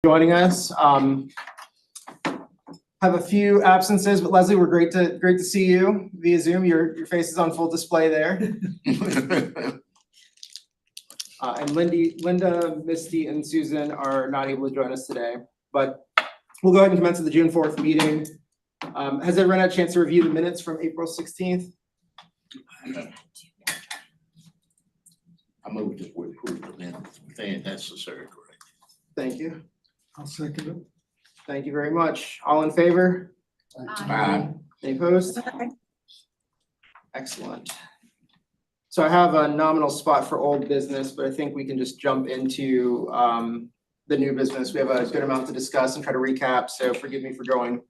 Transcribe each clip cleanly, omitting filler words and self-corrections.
Joining us. Have a few absences, but Leslie, we're great to see you via Zoom. Your face is on full display there. And Linda, Misty, and Susan are not able to join us today, but we'll go ahead and commence the June 4th meeting. Has everyone had a chance to review the minutes from April 16th? I move that we approve the minutes if they necessary, correct? Thank you. I'll second it. Thank you very much. All in favor? Aye. Any opposed? Excellent. So I have a nominal spot for old business, but I think we can just jump into the new business. We have a good amount to discuss and try to recap, so forgive me for going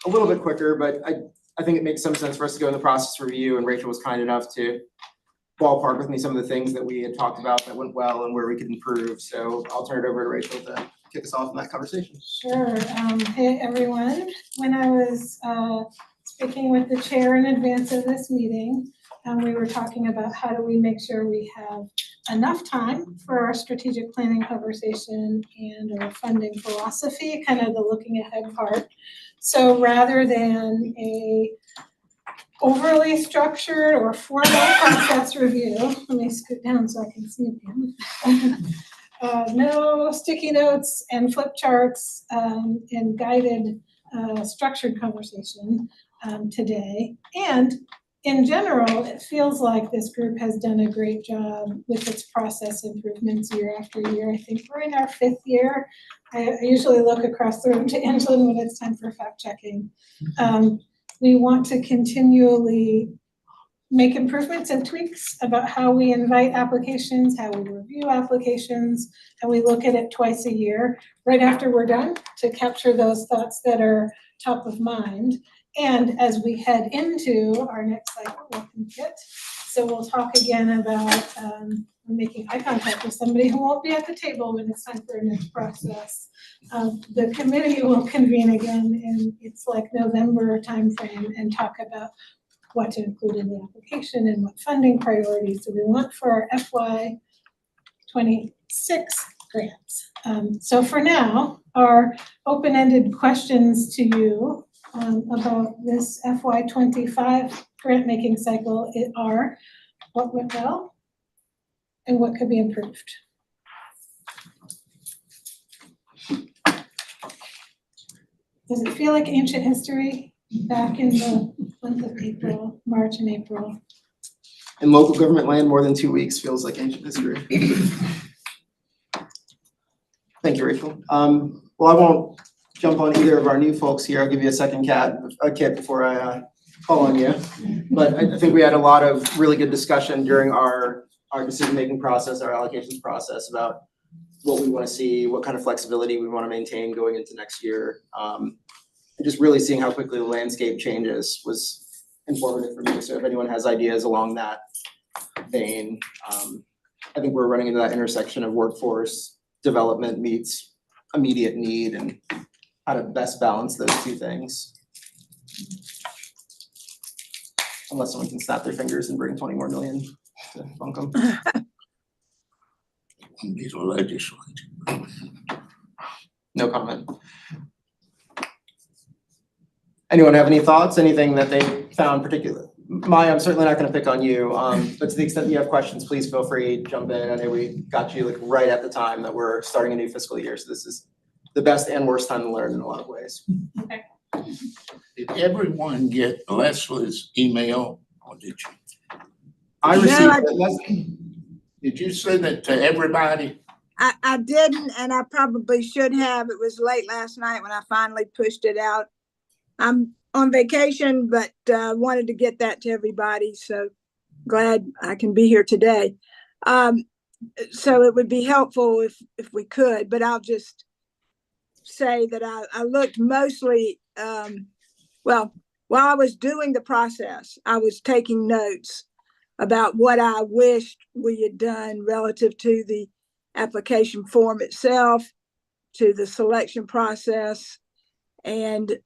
a little bit quicker, but I think it makes some sense for us to go in the process review, and Rachel was kind enough to ballpark with me some of the things that we had talked about that went well and where we could improve. So I'll turn it over to Rachel to kick us off in that conversation. Sure. Hey, everyone. When I was speaking with the chair in advance of this meeting, we were talking about how do we make sure we have enough time for our strategic planning conversation and our funding philosophy, kind of the looking ahead part. So rather than a overly structured or formal process review, let me scoot down so I can see again. No sticky notes and flip charts and guided structured conversation today. And in general, it feels like this group has done a great job with its process improvements year after year. I think we're in our 5th year. I usually look across the room to Angela when it's time for fact checking. We want to continually make improvements and tweaks about how we invite applications, how we review applications, and we look at it twice a year, right after we're done, to capture those thoughts that are top of mind. And as we head into our next cycle, welcome Kit. So we'll talk again about making eye contact with somebody who won't be at the table when it's time for our next process. The committee will convene again in it's like November timeframe and talk about what to include in the application and what funding priorities do we want for our FY 26 grants. So for now, our open-ended questions to you about this FY 25 grant making cycle are what went well and what could be improved. Does it feel like ancient history back in the month of April, March and April? In local government land, more than 2 weeks feels like ancient history. Thank you, Rachel. Well, I won't jump on either of our new folks here. I'll give you a second Kit before I call on you. But I think we had a lot of really good discussion during our decision-making process, our allocations process about what we want to see, what kind of flexibility we want to maintain going into next year. And just really seeing how quickly the landscape changes was informative for me. So if anyone has ideas along that vein, I think we're running into that intersection of workforce development meets immediate need and how to best balance those two things. Unless someone can snap their fingers and bring 20 more million to Buncombe. These are legislative. No comment. Anyone have any thoughts? Anything that they found particular? Maya, I'm certainly not going to pick on you, but to the extent that you have questions, please feel free to jump in. I know we got you like right at the time that we're starting a new fiscal year, so this is the best and worst time to learn in a lot of ways. Okay. Did everyone get Leslie's email, or did you? I received it. Leslie? Did you send it to everybody? I didn't, and I probably should have. It was late last night when I finally pushed it out. I'm on vacation, but wanted to get that to everybody, so glad I can be here today. So it would be helpful if we could, but I'll just say that I looked mostly, well, while I was doing the process, I was taking notes about what I wished we had done relative to the application form itself, to the selection process, and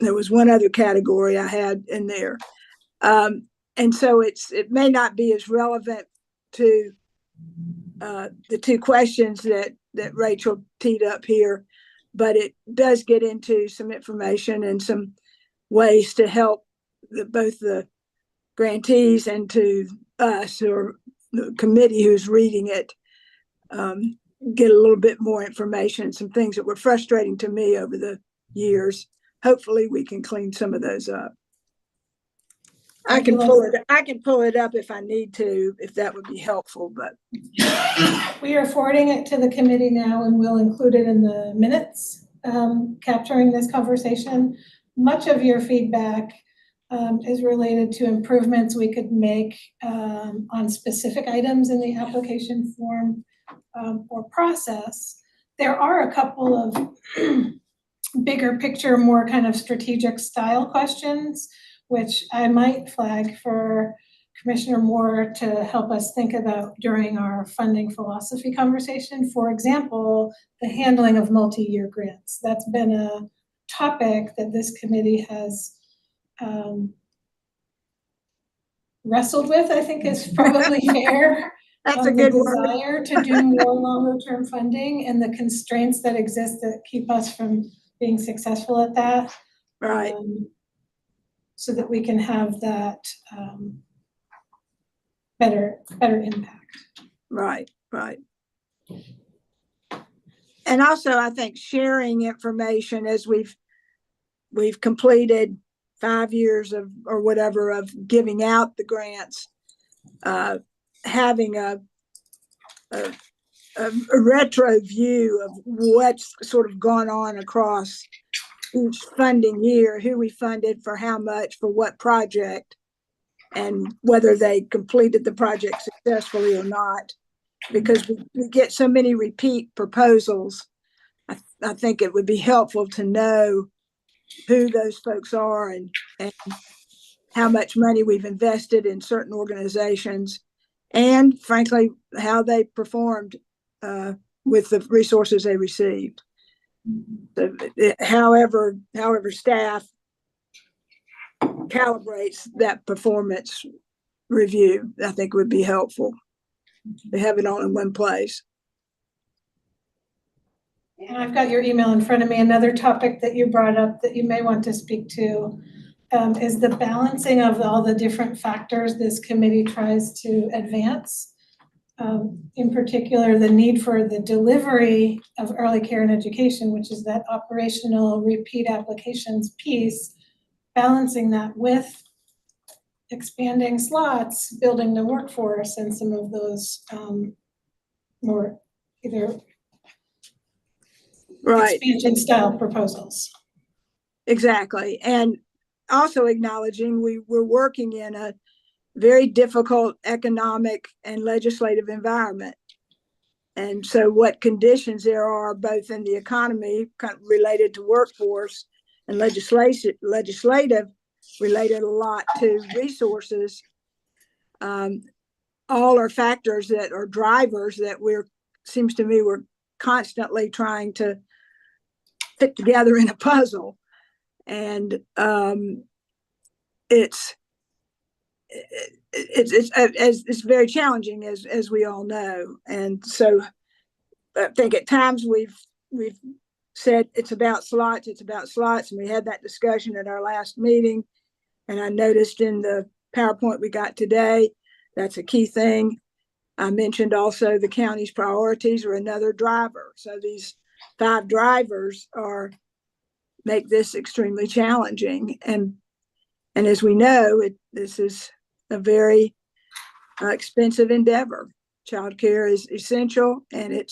there was one other category I had in there. And so it may not be as relevant to the two questions that that Rachel teed up here, but it does get into some information and some ways to help both the grantees and to us or the committee who's reading it get a little bit more information, some things that were frustrating to me over the years. Hopefully we can clean some of those up. I can pull it up if I need to, if that would be helpful, but. We are forwarding it to the committee now and we'll include it in the minutes, capturing this conversation. Much of your feedback is related to improvements we could make on specific items in the application form or process. There are a couple of bigger picture, more kind of strategic style questions, which I might flag for Commissioner Moore to help us think about during our funding philosophy conversation. For example, the handling of multi-year grants. That's been a topic that this committee has wrestled with, I think is probably fair. That's a good word. The desire to do more longer term funding and the constraints that exist that keep us from being successful at that. Right. So that we can have that better impact. Right. And also I think sharing information as we've completed 5 years of, or whatever, of giving out the grants, having a retro view of what's sort of gone on across each funding year, who we funded for how much, for what project, and whether they completed the project successfully or not, because we get so many repeat proposals. I think it would be helpful to know who those folks are and how much money we've invested in certain organizations, and frankly, how they performed with the resources they received. So, however staff calibrates that performance review, I think would be helpful to have it all in one place. And I've got your email in front of me. Another topic that you brought up that you may want to speak to is the balancing of all the different factors this committee tries to advance. In particular, the need for the delivery of early care and education, which is that operational repeat applications piece, balancing that with expanding slots, building the workforce, and some of those more either expansion style proposals. Exactly. And also acknowledging we're working in a very difficult economic and legislative environment. And so what conditions there are both in the economy kind of related to workforce and legislative related a lot to resources, all are factors that are drivers that seems to me we're constantly trying to fit together in a puzzle. And it's very challenging, as we all know. And so I think at times we've said it's about slots, and we had that discussion at our last meeting. And I noticed in the PowerPoint we got today, that's a key thing. I mentioned also the county's priorities are another driver. So these 5 drivers make this extremely challenging. And as we know, this is a very expensive endeavor. Childcare is essential, and it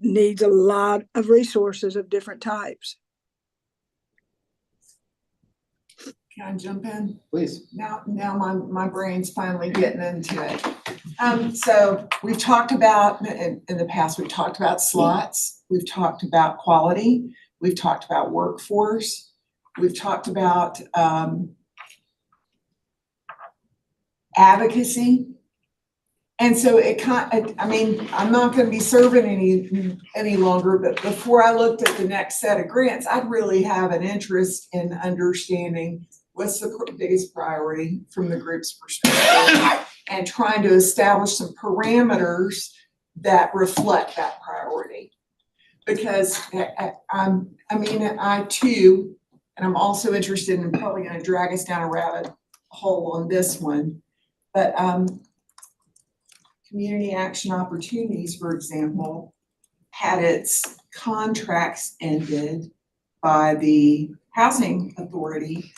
needs a lot of resources of different types. Can I jump in? Please. Now my brain's finally getting into it. So we've talked about, in the past, we've talked about slots, we've talked about quality, we've talked about workforce, we've talked about advocacy. And so I'm not going to be serving any longer, but before I looked at the next set of grants, I'd really have an interest in understanding what's the biggest priority from the group's perspective and trying to establish some parameters that reflect that priority. Because I too, and I'm also interested in probably gonna drag us down a rabbit hole on this one, but Community Action Opportunities, for example, had its contracts ended by the Housing Authority.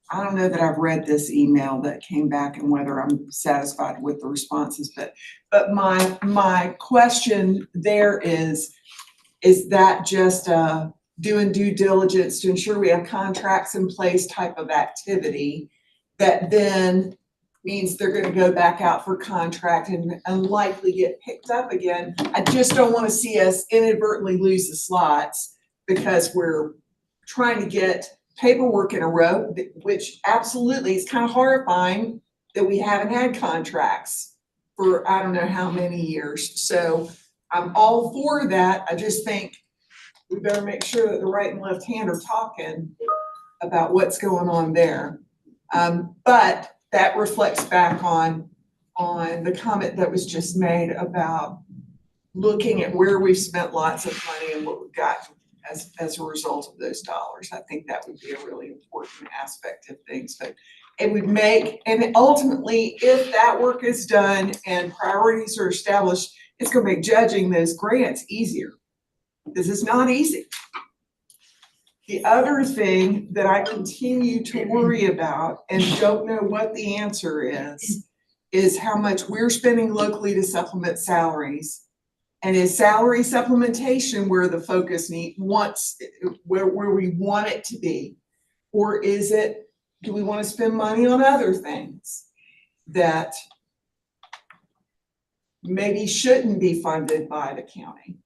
I don't know that I've read this email that came back and whether I'm satisfied with the responses, but my question there is that just doing due diligence to ensure we have contracts in place type of activity that then means they're gonna go back out for contract and unlikely get picked up again? I just don't wanna see us inadvertently lose the slots because we're trying to get paperwork in a row, which absolutely is kind of horrifying that we haven't had contracts for I don't know how many years. So I'm all for that. I just think we better make sure that the right and left hand are talking about what's going on there. But that reflects back on the comment that was just made about looking at where we've spent lots of money and what we've gotten as a result of those dollars. I think that would be a really important aspect of things, but it would make, and ultimately, if that work is done and priorities are established, it's gonna make judging those grants easier. This is not easy. The other thing that I continue to worry about and don't know what the answer is how much we're spending locally to supplement salaries. And is salary supplementation where the focus where we want it to be? Or is it, do we want to spend money on other things that maybe shouldn't be funded by the county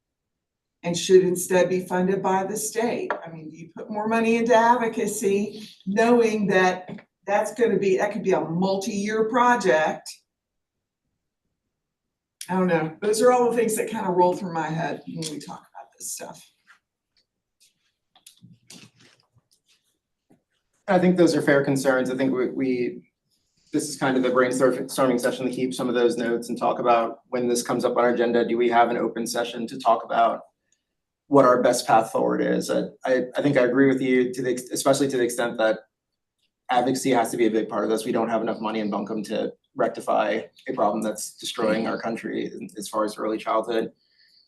and should instead be funded by the state? I mean, you put more money into advocacy, knowing that that could be a multi-year project. I don't know. Those are all the things that kind of roll through my head when we talk about this stuff. I think those are fair concerns. I think this is kind of the brainstorming session to keep some of those notes and talk about when this comes up on our agenda, do we have an open session to talk about what our best path forward is? I think I agree with you especially to the extent that advocacy has to be a big part of this. We don't have enough money in Buncombe to rectify a problem that's destroying our country as far as early childhood.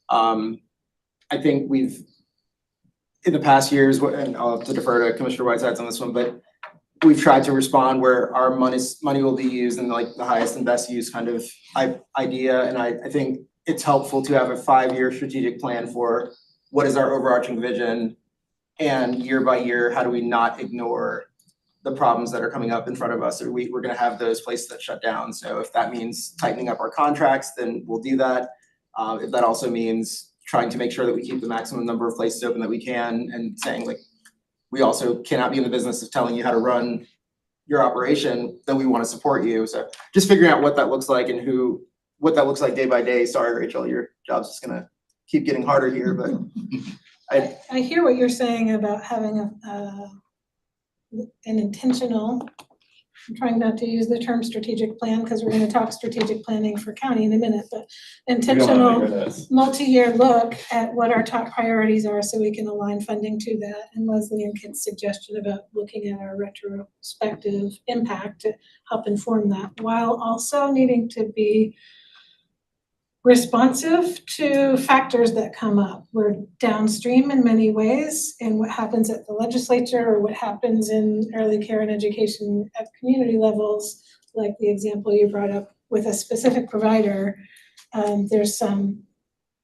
I think we've, in the past years, and I'll have to defer to Commissioner Whitesides on this one, but we've tried to respond where our money will be used in like the highest and best use kind of idea. And I think it's helpful to have a 5-year strategic plan for what is our overarching vision, and year by year, how do we not ignore the problems that are coming up in front of us? We're gonna have those places that shut down. So if that means tightening up our contracts, then we'll do that. If that also means trying to make sure that we keep the maximum number of places open that we can, and saying like, we also cannot be in the business of telling you how to run your operation, then we want to support you. So just figuring out what that looks like and what that looks like day by day. Sorry, Rachel, your job's just gonna keep getting harder here, but I hear what you're saying about having an intentional, I'm trying not to use the term strategic plan because we're going to talk strategic planning for county in a minute, but intentional multi-year look at what our top priorities are so we can align funding to that. And Leslie and Kit's suggestion about looking at our retrospective impact to help inform that, while also needing to be responsive to factors that come up. We're downstream in many ways in what happens at the legislature or what happens in early care and education at community levels, like the example you brought up with a specific provider. There's some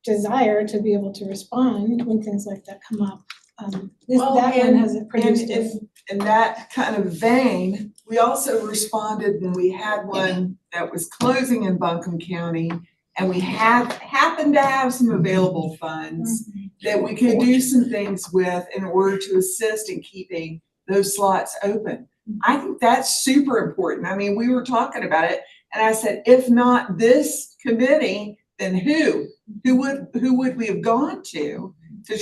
desire to be able to respond when things like that come up. That one hasn't produced it. In that kind of vein, we also responded when we had one that was closing in Buncombe County, and we happened to have some available funds that we could do some things with in order to assist in keeping those slots open. I think that's super important. I mean, we were talking about it, and I said, if not this committee, then who would we have gone to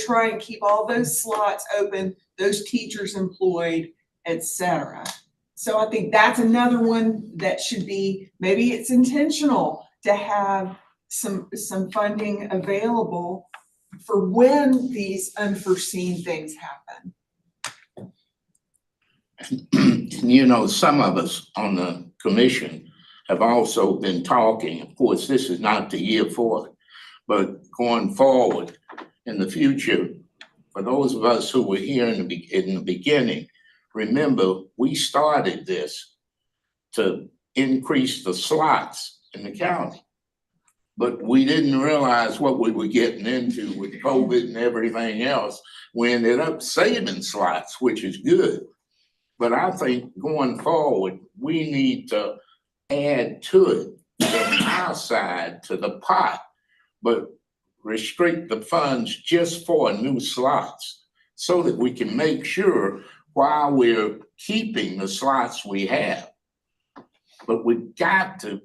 try and keep all those slots open, those teachers employed, et cetera. So I think that's another one that should be, maybe it's intentional to have some funding available for when these unforeseen things happen. You know, some of us on the commission have also been talking, of course, this is not the year for it, but going forward in the future, for those of us who were here in the beginning, remember, we started this to increase the slots in the county. But we didn't realize what we were getting into with COVID and everything else. We ended up saving slots, which is good. But I think going forward, we need to add to it, from our side to the pot, but restrict the funds just for new slots so that we can make sure while we're keeping the slots we have. But we've got to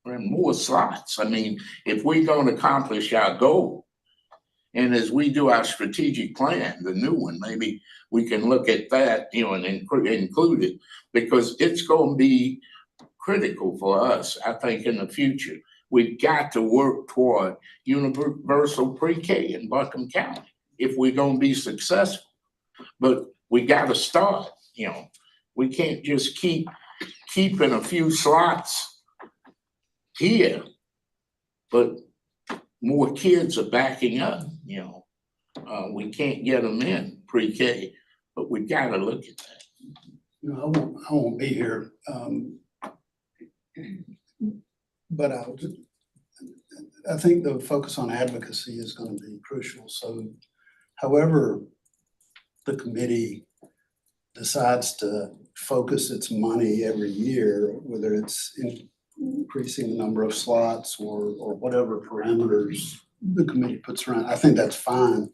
run more slots. I mean, if we're going to accomplish our goal, and as we do our strategic plan, the new one, maybe we can look at that, you know, and include it, because it's going to be critical for us, I think, in the future. We've got to work toward universal pre-K in Buncombe County if we're going to be successful. But we got to start, you know. We can't just keep keeping a few slots here, but more kids are backing up, you know. We can't get them in pre-K, but we got to look at that. You know, I won't be here, but I think the focus on advocacy is going to be crucial. So however the committee decides to focus its money every year, whether it's increasing the number of slots or whatever parameters the committee puts around, I think that's fine.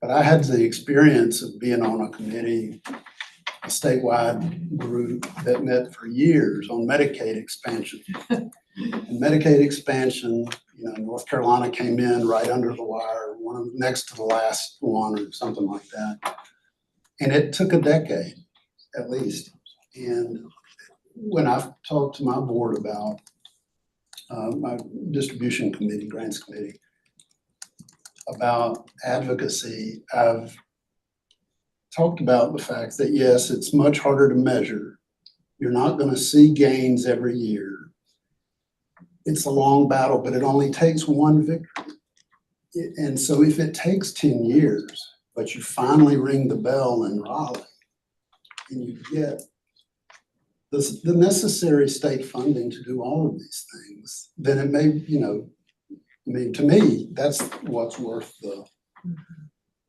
But I had the experience of being on a committee, a statewide group that met for years on Medicaid expansion. And Medicaid expansion, you know, North Carolina came in right under the wire, next to the last one or something like that. And it took a decade at least. And when I've talked to my board about my distribution committee, grants committee, about advocacy, I've talked about the fact that yes, it's much harder to measure. You're not going to see gains every year. It's a long battle, but it only takes one victory. And so if it takes 10 years, but you finally ring the bell in Raleigh and you get the necessary state funding to do all of these things, then it may, you know, I mean, to me, that's what's worth the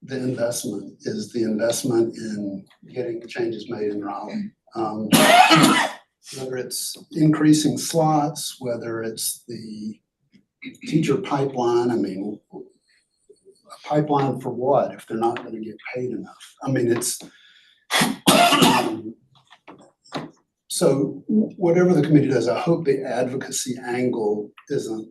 investment, is the investment in getting the changes made in Raleigh. Whether it's increasing slots, whether it's the teacher pipeline, I mean, a pipeline for what if they're not going to get paid enough? I mean, it's, so whatever the committee does, I hope the advocacy angle isn't,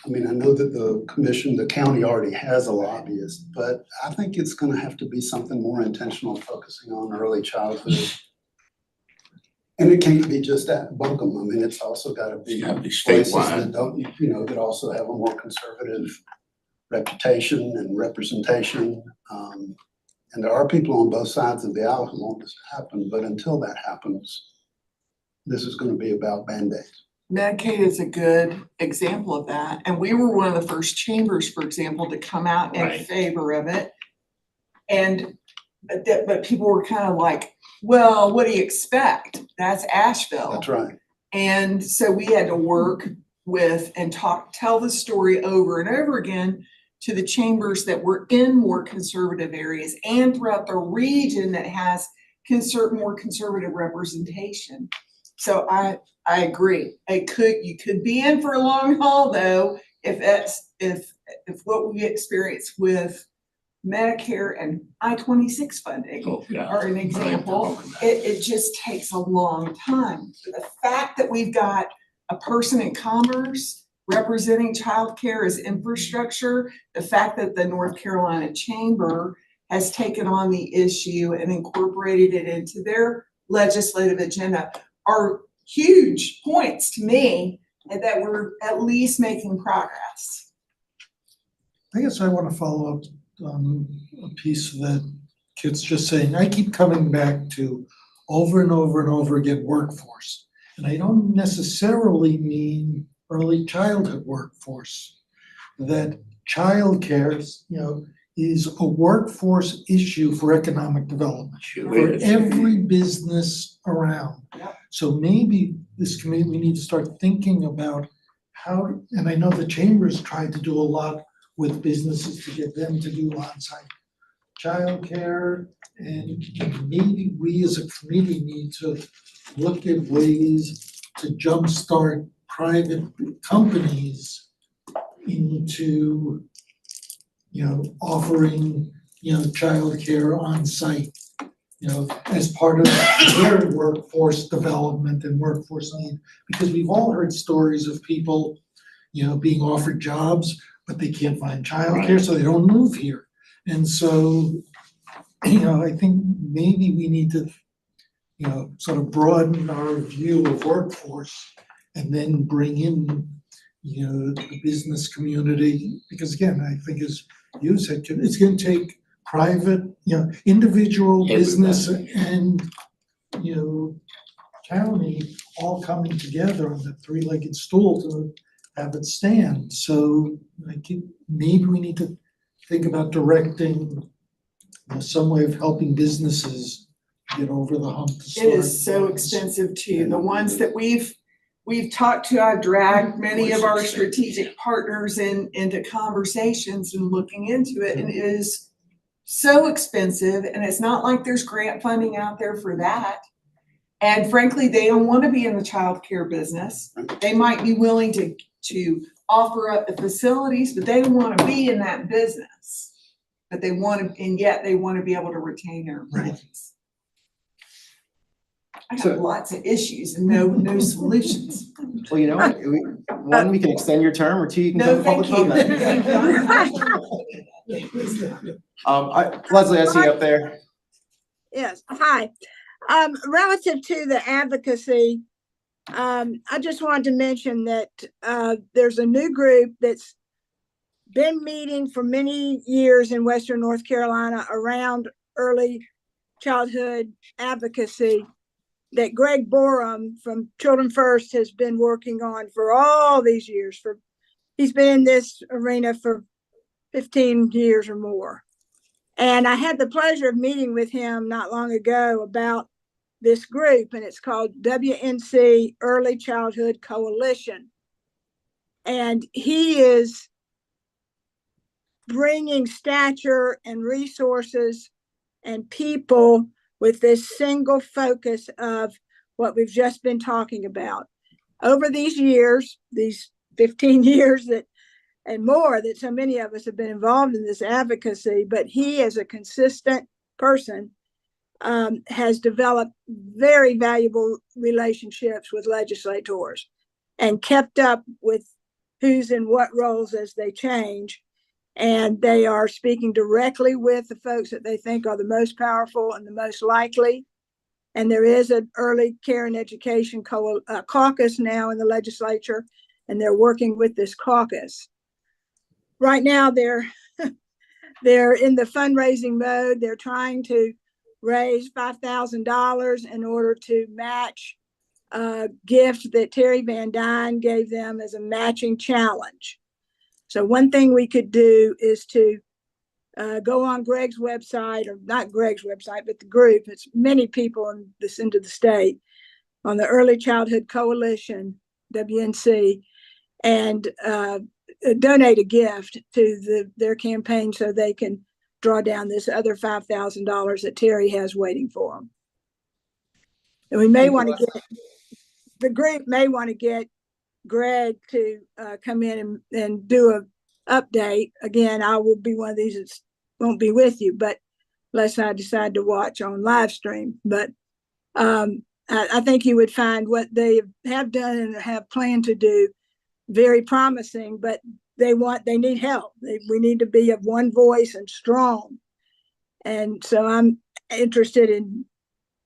I mean, I know that the commission, the county already has a lobbyist, but I think it's going to have to be something more intentional, focusing on early childhood. And it can't be just at Buncombe. I mean, it's also got to be places that don't, you know, that also have a more conservative reputation and representation. And there are people on both sides of the aisle who want this to happen, but until that happens, this is going to be about Band-Aids. Medicaid is a good example of that. And we were one of the first chambers, for example, to come out in favor of it. And but people were kind of like, well, what do you expect? That's Asheville. That's right. And so we had to work with and tell the story over and over again to the chambers that were in more conservative areas and throughout the region that has more conservative representation. So I agree. You could be in for a long haul though, if what we experience with Medicare and I-26 funding are an example. It just takes a long time. The fact that we've got a person in commerce representing childcare as infrastructure, the fact that the North Carolina Chamber has taken on the issue and incorporated it into their legislative agenda are huge points to me and that we're at least making progress. I guess I want to follow up on a piece that Kit's just saying. I keep coming back to over and over and over again, workforce. And I don't necessarily mean early childhood workforce. That childcare, is a workforce issue for economic development. Sure For is. every business around. Yep. So maybe this committee, we need to start thinking about how, and I know the chambers tried to do a lot with businesses to get them to do on-site childcare. And maybe we as a committee need to look at ways to jumpstart private companies into, offering, childcare on site, as part of their workforce development and workforce need. Because we've all heard stories of people, being offered jobs, but they can't find childcare, so they don't move here. And so, I think maybe we need to, sort of broaden our view of workforce and then bring in, the business community. Because again, I think as you said, it's gonna take private, individual business and, county all coming together on the three-legged stool to have it stand. So maybe we need to think about directing some way of helping businesses get over the hump to start. It is so expensive too. The ones that we've talked to, I've dragged many of our strategic partners into conversations and looking into it, and it is so expensive, and it's not like there's grant funding out there for that. And frankly, they don't want to be in the childcare business. They might be willing to offer up the facilities, but they don't want to be in that business. But they want to, and yet they want to be able to retain their employees. I So- have lots of issues and no solutions. Well, you know what, one, we can extend your term, or two, you can No, come to public thank comment. Leslie, I see you up there. Yes, hi. Relative to the advocacy, I just wanted to mention that there's a new group that's been meeting for many years in Western North Carolina around early childhood advocacy that Greg Borum from Children First has been working on for all these years. He's been in this arena for 15 years or more. And I had the pleasure of meeting with him not long ago about this group, and it's called WNC Early Childhood Coalition. And he is bringing stature and resources and people with this single focus of what we've just been talking about. Over these years, these 15 years and more that so many of us have been involved in this advocacy, but he as a consistent person has developed very valuable relationships with legislators and kept up with who's in what roles as they change. And they are speaking directly with the folks that they think are the most powerful and the most likely. And there is an early care and education caucus now in the legislature, and they're working with this caucus. Right now, they're in the fundraising mode. They're trying to raise $5,000 in order to match a gift that Terry Van Dyne gave them as a matching challenge. So one thing we could do is to go on Greg's website, or not Greg's website, but the group. It's many people in this end of the state on the Early Childhood Coalition, WNC, and donate a gift to their campaign so they can draw down this other $5,000 that Terry has waiting for them. And we may want to the group may want to get Greg to come in and do an update. Again, I will be one of these that won't be with you, but unless I decide to watch on live stream. But I think you would find what they have done and have planned to do very promising, but they need help. We need to be of one voice and strong. And so I'm interested in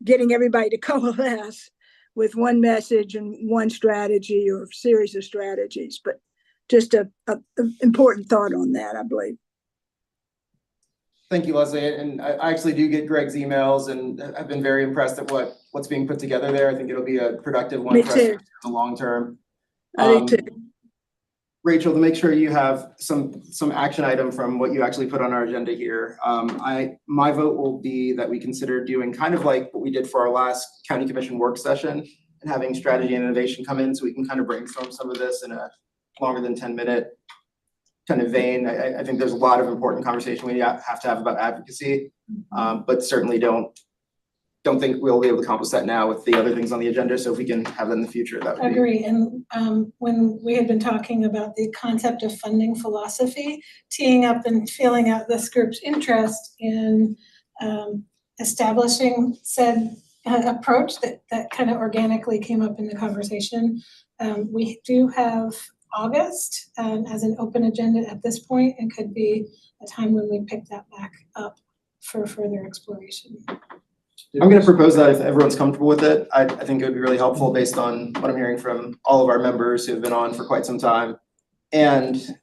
getting everybody to coalesce with one message and one strategy or series of strategies, but just a important thought on that, I believe. Thank you, Leslie. And I actually do get Greg's emails, and I've been very impressed at what's being put together there. I think it'll be a productive one Me for us too. in the long term. I do too. Rachel, to make sure you have some action item from what you actually put on our agenda here. My vote will be that we consider doing kind of like what we did for our last county commission work session and having strategy and innovation come in so we can kind of brainstorm some of this in a longer than 10-minute kind of vein. I think there's a lot of important conversation we have to have about advocacy, but certainly don't think we'll be able to accomplish that now with the other things on the agenda. So if we can have that in the future, that would be. Agree. And when we had been talking about the concept of funding philosophy, teeing up and feeling out this group's interest in establishing said approach that kind of organically came up in the conversation. We do have August as an open agenda at this point, and could be a time when we pick that back up for further exploration. I'm going to propose that if everyone's comfortable with it. I think it would be really helpful based on what I'm hearing from all of our members who have been on for quite some time. And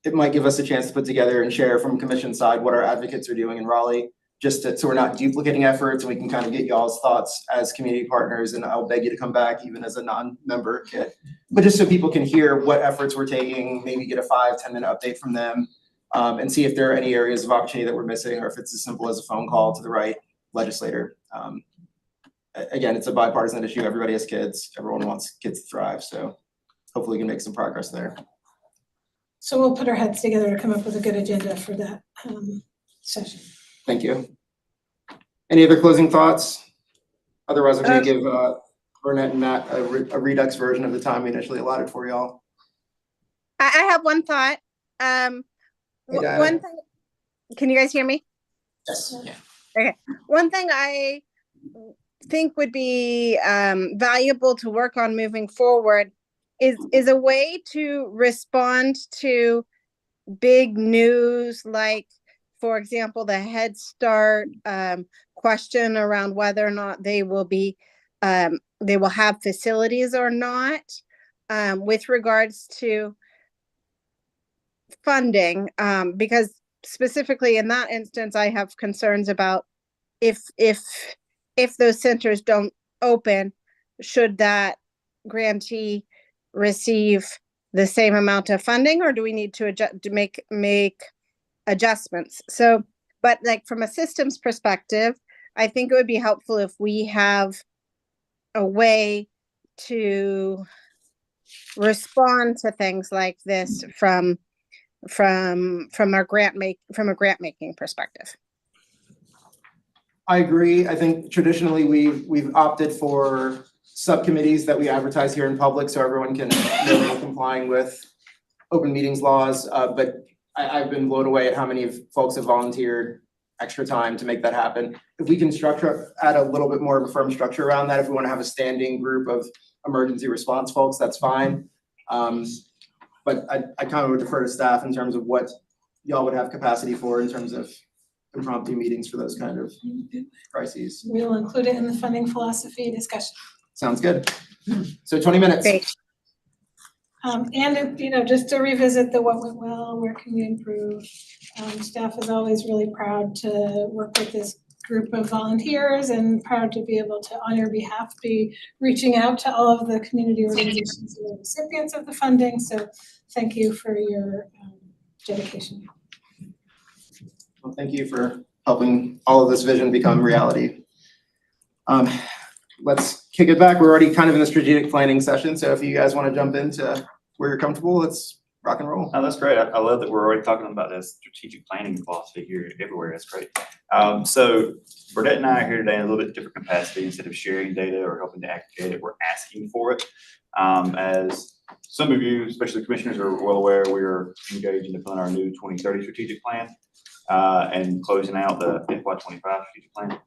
it might give us a chance to put together and share from commission side what our advocates are doing in Raleigh, so we're not duplicating efforts, and we can kind of get y'all's thoughts as community partners. And I'll beg you to come back even as a non-member kit, but just so people can hear what efforts we're taking, maybe get a 5-10 minute update from them, and see if there are any areas of opportunity that we're missing, or if it's as simple as a phone call to the right legislator. Again, it's a bipartisan issue. Everybody has kids. Everyone wants kids to thrive. So hopefully we can make some progress there. So we'll put our heads together to come up with a good agenda for that session. Thank you. Any other closing thoughts? Otherwise, I'm going to give Burnett and Matt a redux version of the time we initially allotted for y'all. I have one thought. One thing. Can you guys hear me? Yes. Yeah. Okay. One thing I think would be valuable to work on moving forward is a way to respond to big news, like, for example, the Head Start question around whether or not they will have facilities or not, with regards to funding, because specifically in that instance, I have concerns about if those centers don't open, should that grantee receive the same amount of funding, or do we need to adjust to make adjustments? So, but like from a systems perspective, I think it would be helpful if we have a way to respond to things like this from a grant making perspective. I agree. I think traditionally we've opted for subcommittees that we advertise here in public so everyone can know we're complying with open meetings laws. But I've been blown away at how many folks have volunteered extra time to make that happen. If we can add a little bit more of a firm structure around that, if we want to have a standing group of emergency response folks, that's fine. But I kind of would defer to staff in terms of what y'all would have capacity for in terms of impromptu meetings for those kind of crises. We'll include it in the funding philosophy discussion. Sounds good. So 20 minutes. Great. And just to revisit the what went well, where can we improve? Staff is always really proud to work with this group of volunteers and proud to be able to, on your behalf, be reaching out to all of the community organizations who are recipients of the funding. So thank you for your dedication. Well, thank you for helping all of this vision become reality. Let's kick it back. We're already kind of in the strategic planning session. So if you guys want to jump into where you're comfortable, let's rock and roll. Oh, that's great. I love that we're already talking about this strategic planning philosophy here everywhere. That's great. So Burdett and I are here today in a little bit different capacity. Instead of sharing data or helping to aggregate it, we're asking for it. As some of you, especially commissioners, are well aware, we're engaged in deploying our new 2030 strategic plan and closing out the FY25 strategic plan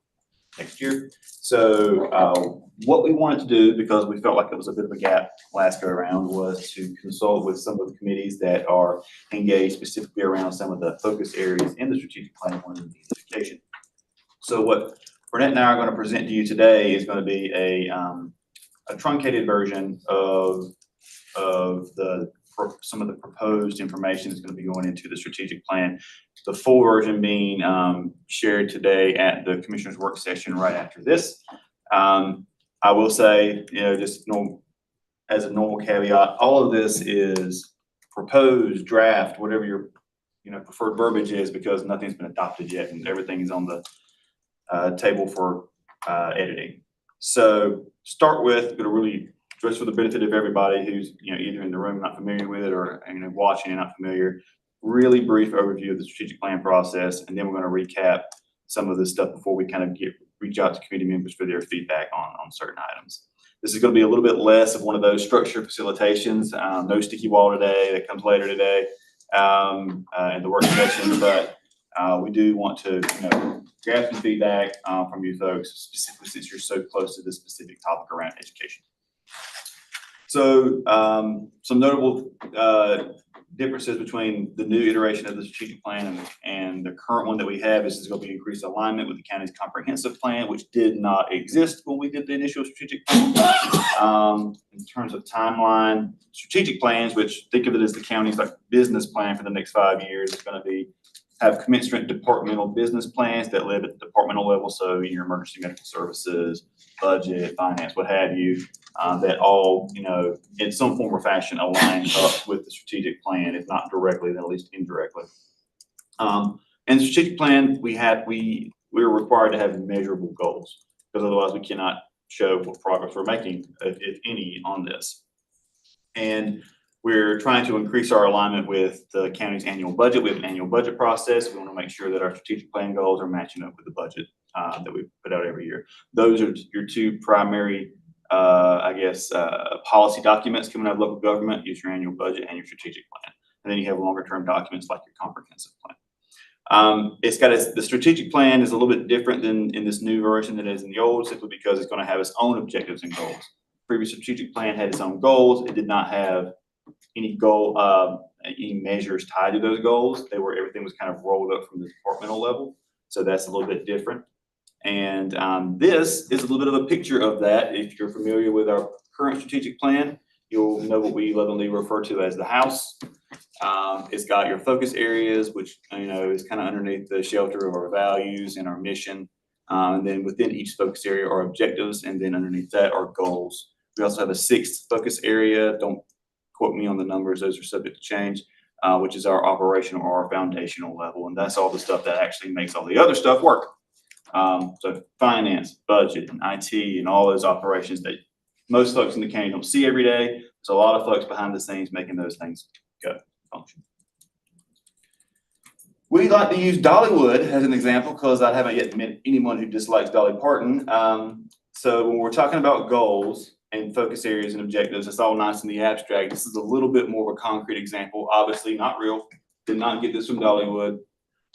next year. So what we wanted to do, because we felt like it was a bit of a gap last go around, was to consult with some of the committees that are engaged specifically around some of the focus areas in the strategic plan, one of these education. So what Burnett and I are going to present to you today is going to be a a truncated version of some of the proposed information that's going to be going into the strategic plan. The full version being shared today at the commissioners' work session right after this. I will say, just as a normal caveat, all of this is proposed draft, whatever your preferred verbiage is, because nothing's been adopted yet and everything is on the table for editing. So start with, going to really just for the benefit of everybody who's either in the room not familiar with it or watching and not familiar, really brief overview of the strategic plan process, and then we're going to recap some of this stuff before we kind of reach out to committee members for their feedback on certain items. This is going to be a little bit less of one of those structured facilitations. No sticky wall today. That comes later today in the work session, but we do want to grab some feedback from you folks, specifically since you're so close to this specific topic around education. So some notable differences between the new iteration of the strategic plan and the current one that we have is going to be increased alignment with the county's comprehensive plan, which did not exist when we did the initial strategic plan. In terms of timeline, strategic plans, which think of it as the county's business plan for the next 5 years, is going to have commensurate departmental business plans that live at the departmental level. So your emergency medical services, budget, finance, what have you, that all, in some form or fashion align up with the strategic plan, if not directly, then at least indirectly. And the strategic plan, we're required to have measurable goals, because otherwise we cannot show what progress we're making, if any, on this. And we're trying to increase our alignment with the county's annual budget. We have an annual budget process. We want to make sure that our strategic plan goals are matching up with the budget that we put out every year. Those are your two primary, policy documents coming out of local government. Use your annual budget and your strategic plan. And then you have longer term documents like your comprehensive plan. The strategic plan is a little bit different than in this new version than it is in the old, simply because it's going to have its own objectives and goals. Previous strategic plan had its own goals. It did not have any any measures tied to those goals. Everything was kind of rolled up from the departmental level. So that's a little bit different. And this is a little bit of a picture of that. If you're familiar with our current strategic plan, you'll know what we lovingly refer to as the house. It's got your focus areas, which is kind of underneath the shelter of our values and our mission. And then within each focus area are objectives, and then underneath that are goals. We also have a 6th focus area. Don't quote me on the numbers; those are subject to change. Which is our operational or our foundational level, and that's all the stuff that actually makes all the other stuff work. So finance, budget, and IT, and all those operations that most folks in the county don't see every day. There's a lot of folks behind the scenes making those things function. We like to use Dollywood as an example because I haven't yet met anyone who dislikes Dolly Parton. So when we're talking about goals and focus areas and objectives, it's all nice in the abstract. This is a little bit more of a concrete example. Obviously not real. Did not get this from Dollywood.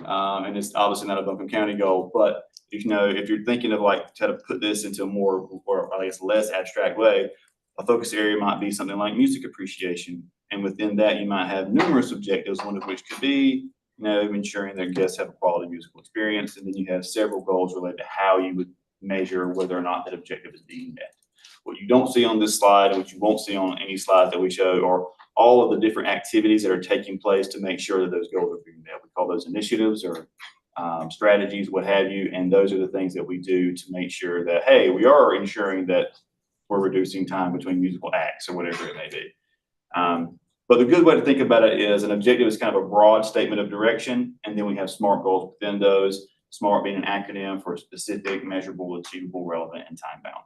And it's obviously not a Buncombe County goal, but if you're thinking of how to put this into a more, or I guess less abstract way, a focus area might be something like music appreciation. And within that, you might have numerous objectives, one of which could be, ensuring that guests have a quality musical experience. And then you have several goals related to how you would measure whether or not that objective is being met. What you don't see on this slide, and what you won't see on any slides that we show, are all of the different activities that are taking place to make sure that those goals are being met. We call those initiatives or strategies, what have you. And those are the things that we do to make sure that, hey, we are ensuring that we're reducing time between musical acts or whatever it may be. But the good way to think about it is an objective is kind of a broad statement of direction. And then we have SMART goals within those, SMART being an acronym for specific, measurable, achievable, relevant, and time bound.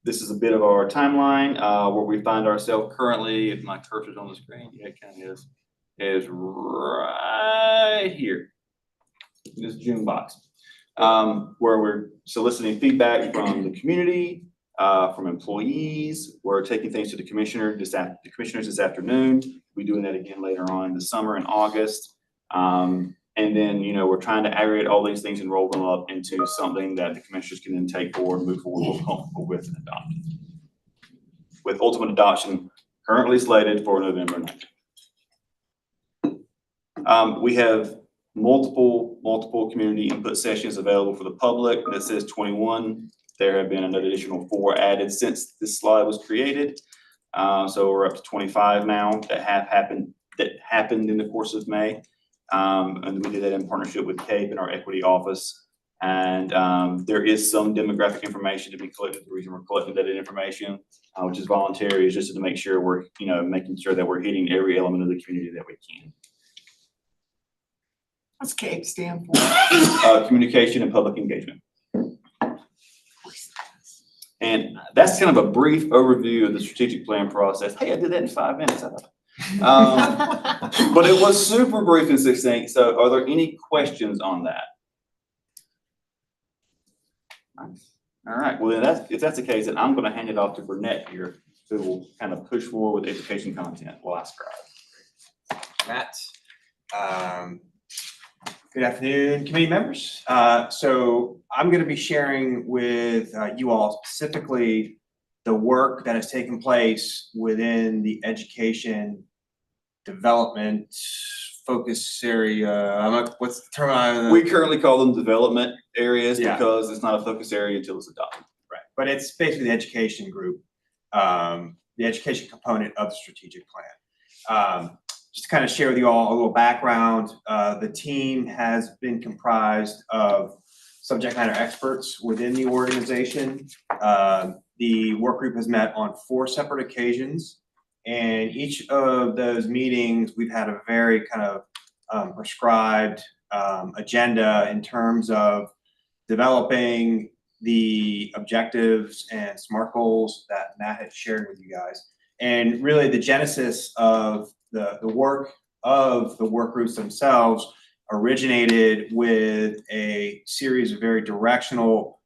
This is a bit of our timeline where we find ourselves currently. If my cursor's on the screen, yeah, it kind of is right here, this June box, where we're soliciting feedback from the community, from employees. We're taking things to the commissioners this afternoon. We'll be doing that again later on in the summer in August. And then, we're trying to aggregate all these things and roll them up into something that the commissioners can then take forward, move forward, we're comfortable with, and adopt. With ultimate adoption currently slated for November 9th. We have multiple community input sessions available for the public. That says 21 There have been an additional 4 added since this slide was created. So we're up to 25 now that happened in the course of May. And we did that in partnership with CAPE and our equity office. And there is some demographic information to be collected. The reason we're collecting that information, which is voluntary, is just to make sure we're, making sure that we're hitting every element of the community that we can. What's CAPE stand for? Communication and public engagement. And that's kind of a brief overview of the strategic plan process. Hey, I did that in 5 minutes. But it was super brief and succinct. So are there any questions on that? All right, well, then if that's the case, then I'm going to hand it off to Burnett here, who will kind of push forward with education content while I scribe. Matt. Good afternoon, committee members. So I'm going to be sharing with you all specifically the work that has taken place within the education development focus area. What's the term? We currently call them development areas because it's not a focus area until it's adopted. Right, but it's basically the education group, the education component of the strategic plan. Just to kind of share with you all a little background, the team has been comprised of subject matter experts within the organization. The work group has met on 4 separate occasions, and each of those meetings, we've had a very kind of prescribed agenda in terms of developing the objectives and SMART goals that Matt had shared with you guys. And really the genesis of the work of the work groups themselves originated with a series of very directional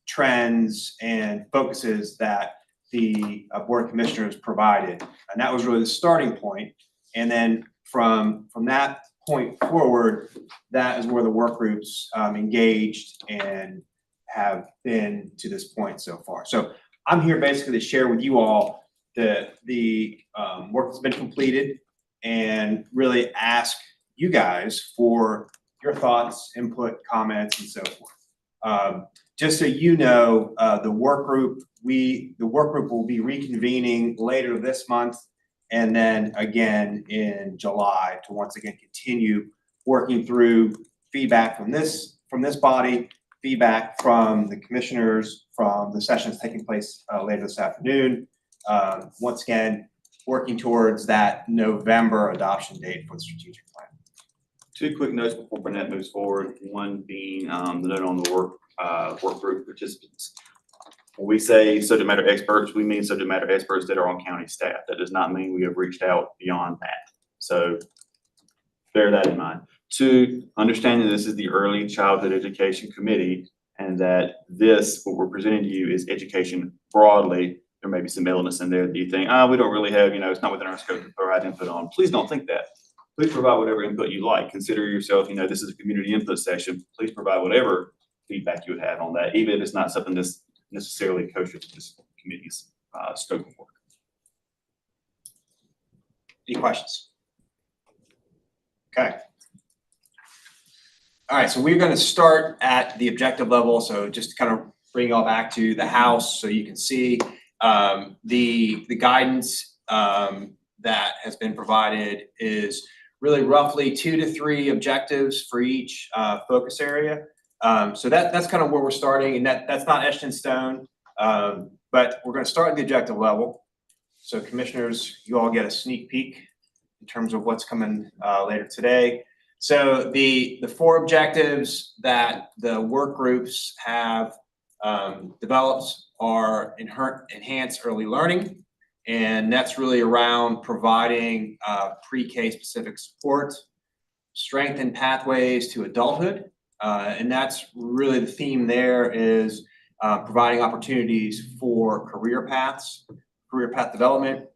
trends and focuses that the Board of Commissioners provided. And that was really the starting point. And then from that point forward, that is where the work groups engaged and have been to this point so far. So I'm here basically to share with you all the work that's been completed and really ask you guys for your thoughts, input, comments, and so forth. Just so you know, the work group will be reconvening later this month and then again in July to once again continue working through feedback from this body, feedback from the commissioners from the sessions taking place later this afternoon. Once again, working towards that November adoption date for the strategic plan. 2 quick notes before Burnett moves forward. One being the note on the work group participants. When we say subject matter experts, we mean subject matter experts that are on county staff. That does not mean we have reached out beyond that. So bear that in mind. 2, understanding this is the Early Childhood Education Committee and that what we're presenting to you is education broadly. There may be some elements in there that you think, we don't really have, it's not within our scope to provide input on. Please don't think that. Please provide whatever input you like. Consider yourself, this is a community input session. Please provide whatever feedback you would have on that, even if it's not something that's necessarily kosher to this committee's scope of work. Any questions? Okay. All right, so we're going to start at the objective level. So just to kind of bring you all back to the house so you can see the guidance that has been provided is really roughly 2 to 3 objectives for each focus area. So that's kind of where we're starting, and that's not etched in stone, but we're going to start at the objective level. So commissioners, you all get a sneak peek in terms of what's coming later today. So the 4 objectives that the work groups have developed are enhance early learning, and that's really around providing pre-K specific support, strengthen pathways to adulthood, and that's really the theme there is providing opportunities for career path development,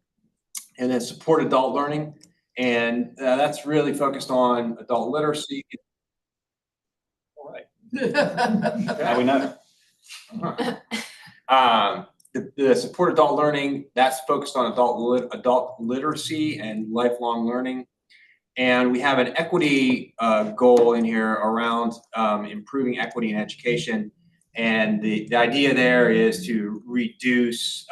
and then support adult learning. And that's really focused on adult literacy. All right. Now we know. The support adult learning, that's focused on adult literacy and lifelong learning. And we have an equity goal in here around improving equity in education. And the idea there is to reduce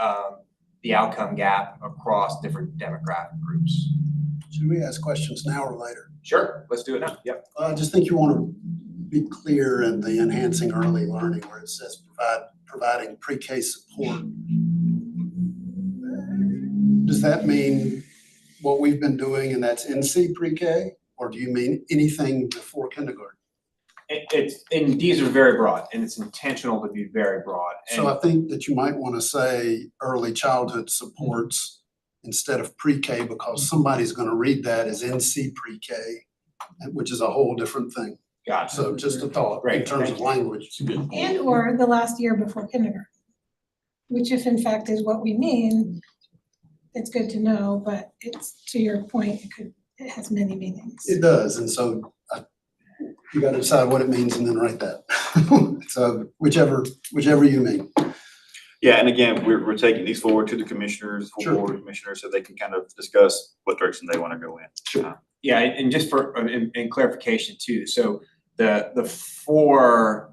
the outcome gap across different demographic groups. Should we ask questions now or later? Sure, let's do it now. Yep. I just think you want to be clear in the enhancing early learning where it says providing pre-K support. Does that mean what we've been doing and that's NC pre-K? Or do you mean anything before kindergarten? And these are very broad, and it's intentional to be very broad. So I think that you might want to say early childhood supports instead of pre-K, because somebody's going to read that as NC pre-K, which is a whole different thing. Gotcha. So just a thought in Great, terms thank of you. language. And or the last year before kindergarten, which if in fact is what we mean, it's good to know, but it's, to your point, it has many meanings. It does, and so you gotta decide what it means and then write that. So whichever you mean. Yeah, and again, we're taking these forward to the commissioners, full Sure. board commissioners, so they can kind of discuss what direction they want to go in. Sure. Yeah, and just for, in clarification too, so the four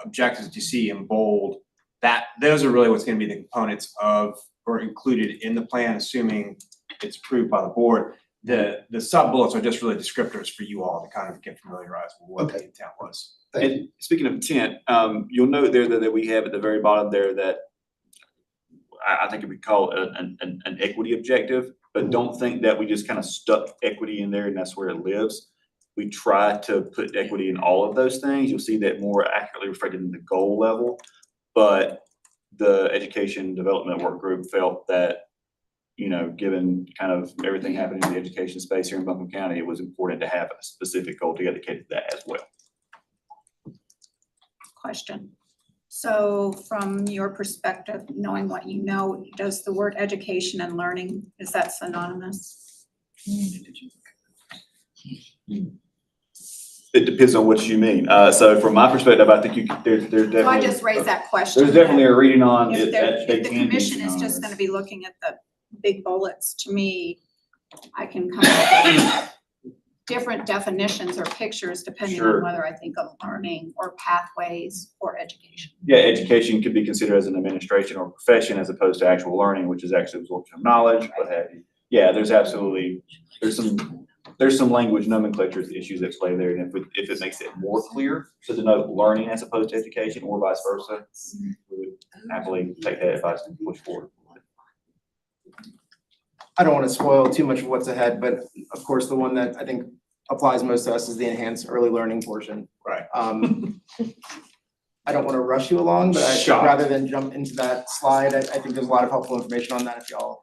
objectives you see in bold, those are really what's gonna be the components of, or included in the plan, assuming it's approved by the board. The sub-bullets are just really descriptors for you all to kind of get familiarized with what the Okay. intent was. Thank you. And speaking of intent, you'll note there that we have at the very bottom there that I think we call it an equity objective, but don't think that we just kind of stuck equity in there and that's where it lives. We try to put equity in all of those things. You'll see that more accurately reflected in the goal level. But the education development work group felt that, you know, given kind of everything happening in the education space here in Buncombe County, it was important to have a specific goal to dedicate to that as well. Question. So from your perspective, knowing what you know, does the word education and learning, is that synonymous? It depends on what you mean. So from my perspective, I think there's definitely. So I just raised that question. There's definitely a reading on If it that they the can be commission is just synonymous. gonna be looking at the big bullets, to me, I can come up with different definitions or pictures depending Sure. on whether I think of learning or pathways or education. Yeah, education could be considered as an administration or profession as opposed to actual learning, which is actually absorption of knowledge, what have you. Yeah, there's some language nomenclature issues at play there, and if it makes it more clear to denote learning as opposed to education or vice versa, we would happily take that advice and push forward. I don't want to spoil too much of what's ahead, but of course, the one that I think applies most to us is the enhanced early learning portion. Right. I don't want to rush you along, but Shocked. rather than jump into that slide, I think there's a lot of helpful information on that if y'all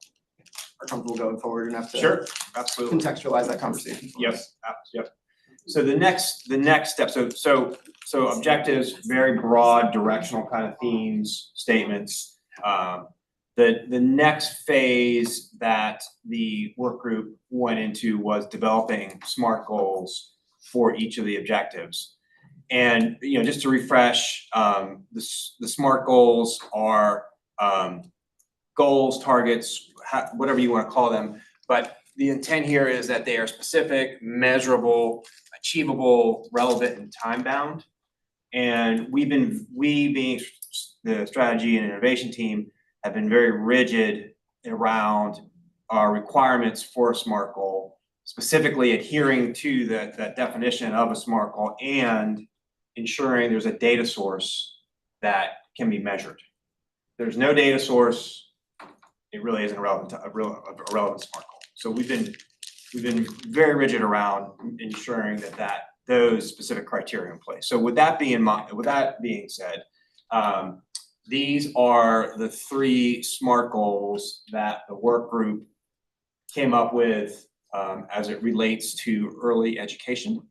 are comfortable going forward enough to Sure, absolutely. contextualize that conversation for Yep, us. yep. So the next step, so objectives, very broad directional kind of themes, statements. The next phase that the work group went into was developing SMART goals for each of the objectives. And, you know, just to refresh, the SMART goals are goals, targets, whatever you want to call them. But the intent here is that they are specific, measurable, achievable, relevant, and time-bound. And we being the strategy and innovation team have been very rigid around our requirements for a SMART goal, specifically adhering to that definition of a SMART goal and ensuring there's a data source that can be measured. If there's no data source, it really isn't a relevant SMART goal. So we've been very rigid around ensuring that those specific criteria are in place. So with that being said, these are the 3 SMART goals that the work group came up with as it relates to early education.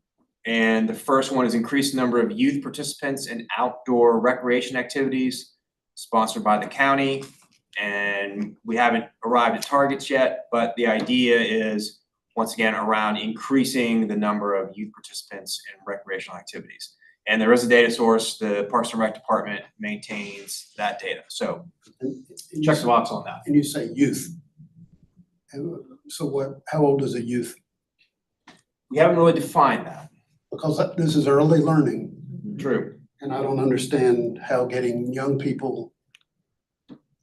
And the first one is increase the number of youth participants in outdoor recreation activities sponsored by the county. And we haven't arrived at targets yet, but the idea is, once again, around increasing the number of youth participants in recreational activities. And there is a data source, the Parks and Rec Department maintains that data. So check the box on that. And you say youth. So how old is a youth? We haven't really defined that. Because this is early learning. True. And I don't understand how getting young people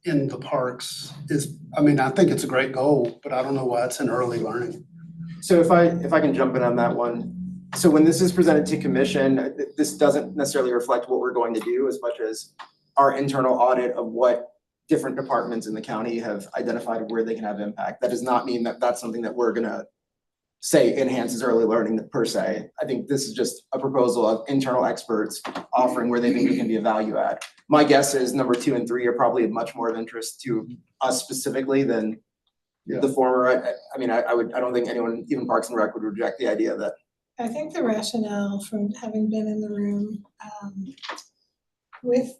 in the parks is, I mean, I think it's a great goal, but I don't know why it's in early learning. So if I can jump in on that one. So when this is presented to commission, this doesn't necessarily reflect what we're going to do as much as our internal audit of what different departments in the county have identified where they can have impact. That does not mean that that's something that we're gonna say enhances early learning per se. I think this is just a proposal of internal experts offering where they think it can be a value add. My guess is number 2 and 3 are probably much more of interest to us specifically than the former. I mean, I don't think anyone, even Parks and Rec, would reject the idea that. I think the rationale from having been in the room with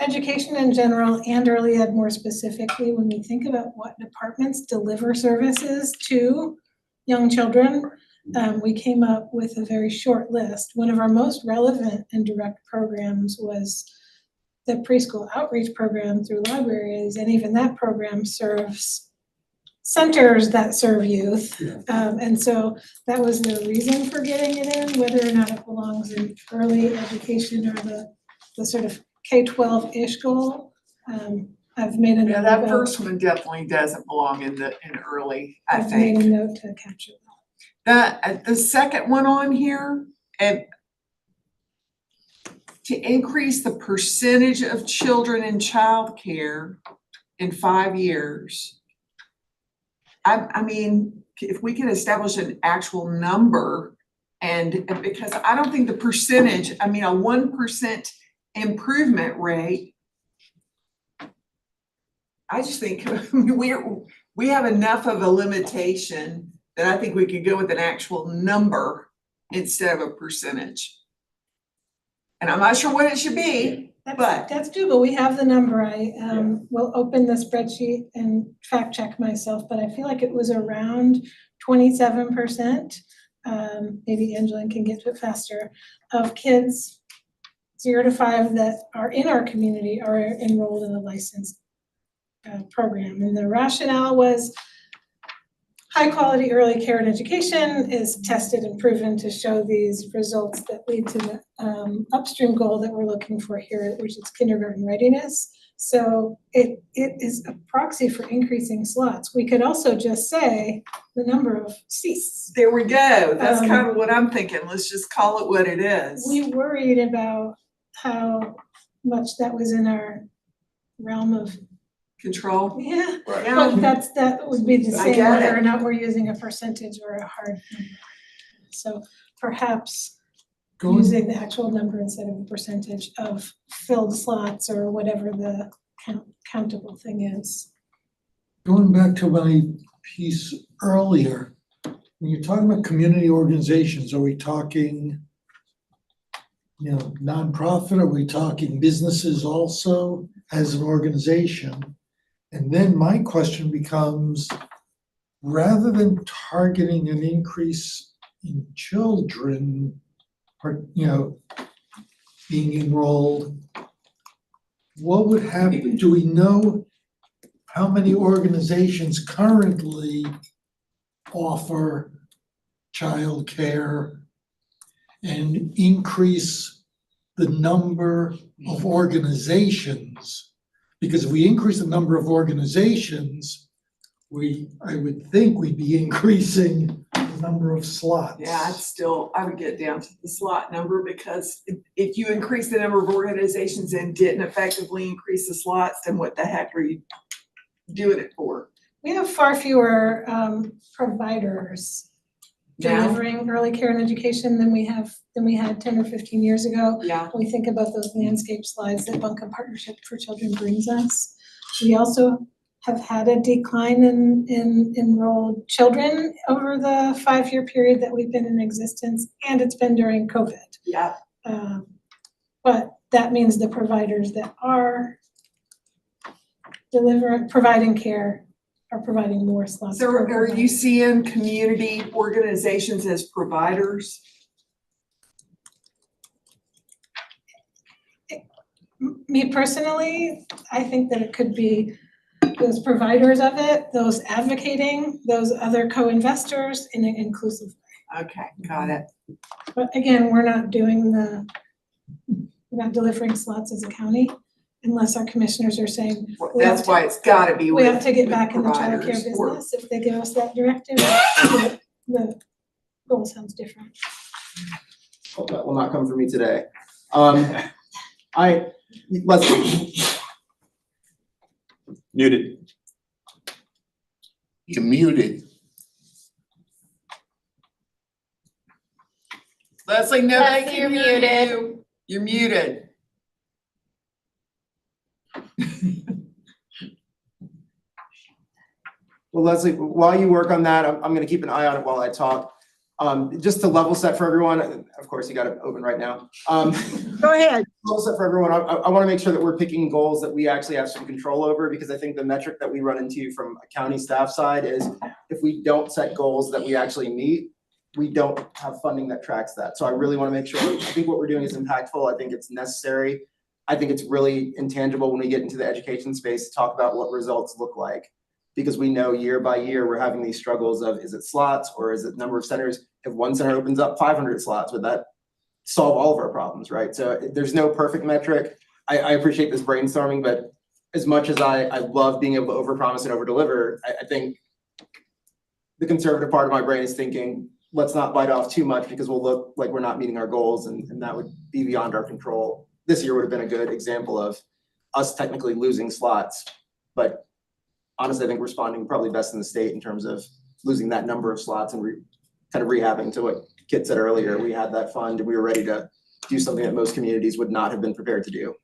education in general and early ed more specifically, when we think about what departments deliver services to young children, we came up with a very short list. One of our most relevant and direct programs was the preschool outreach program through libraries, and even that program serves centers that serve youth. And so that was the reason for getting it in, whether or not it belongs in early education or the sort of K-12-ish goal. I've made a note. Yeah, that about- first one definitely doesn't belong in early, I I've made think. a note to capture that. The second one on here, and to increase the percentage of children in childcare in 5 years. I mean, if we can establish an actual number, and because I don't think the percentage, I mean, a 1% improvement rate, I just think we have enough of a limitation that I think we could go with an actual number instead of a percentage. And I'm not sure what it should be, but That's doable. We have the number. I will open the spreadsheet and fact check myself, but I feel like it was around 27%. Maybe Angela can get to it faster, of kids 0 to 5 that are in our community are enrolled in a licensed program. And the rationale was high quality early care and education is tested and proven to show these results that lead to the upstream goal that we're looking for here, which is kindergarten readiness. So it is a proxy for increasing slots. We could also just say the number of seats. there we go. That's kind of what I'm thinking. Let's just call it what it is. We worried about how much that was in our realm of, Control. yeah. Right. Yeah. But that would be the I same get whether it. or not we're using a percentage or a hard number. So perhaps using the actual number instead of a percentage of filled slots or whatever the countable thing is. Going back to my piece earlier, when you're talking about community organizations, are we talking, nonprofit? Are we talking businesses also as an organization? And then my question becomes, rather than targeting an increase in children, being enrolled, what would happen? Do we know how many organizations currently offer childcare and increase the number of organizations? Because if we increase the number of organizations, I would think we'd be increasing the number of slots. Yeah, I would get down to the slot number, because if you increase the number of organizations and didn't effectively increase the slots, then what the heck are you doing it for? We have far fewer providers Now? delivering early care and education than we had 10 or 15 years ago. Yeah. When we think about those landscape slides that Buncombe Partnership for Children brings us. We also have had a decline in enrolled children over the 5-year period that we've been in existence, and it's been during COVID. Yeah. But that means the providers that are providing care are providing more slots. So per are provider. you seeing community organizations as providers? Me personally, I think that it could be those providers of it, those advocating, those other co-investors in an inclusive way. Okay, got it. But again, we're not doing about delivering slots as a county unless our commissioners are saying, Well, we have that's why to- it's gotta be we with have to get with back in the providers childcare or- business. If they give us that directive, the goal sounds different. Well, that will not come from me today. Leslie, Muted. You're muted. Leslie, nobody Leslie, can you're hear muted. you. You're muted. well, Leslie, while you work on that, I'm gonna keep an eye on it while I talk. Just to level set for everyone, of course, you got it open right now. Go ahead. Level set for everyone, I wanna make sure that we're picking goals that we actually have some control over, because I think the metric that we run into from a county staff side is if we don't set goals that we actually meet, we don't have funding that tracks that. So I really wanna make sure, I think what we're doing is impactful, I think it's necessary. I think it's really intangible when we get into the education space to talk about what results look like. Because we know year by year, we're having these struggles of, is it slots or is it number of centers? If one center opens up 500 slots, would that solve all of our problems, right? So there's no perfect metric. I appreciate this brainstorming, but as much as I love being able to overpromise and overdeliver, I think the conservative part of my brain is thinking, let's not bite off too much because we'll look like we're not meeting our goals and that would be beyond our control. This year would have been a good example of us technically losing slots, but honestly, I think we're responding probably best in the state in terms of losing that number of slots and kind of rehabbing to what Kit said earlier. We had that fund and we were ready to do something that most communities would not have been prepared to do.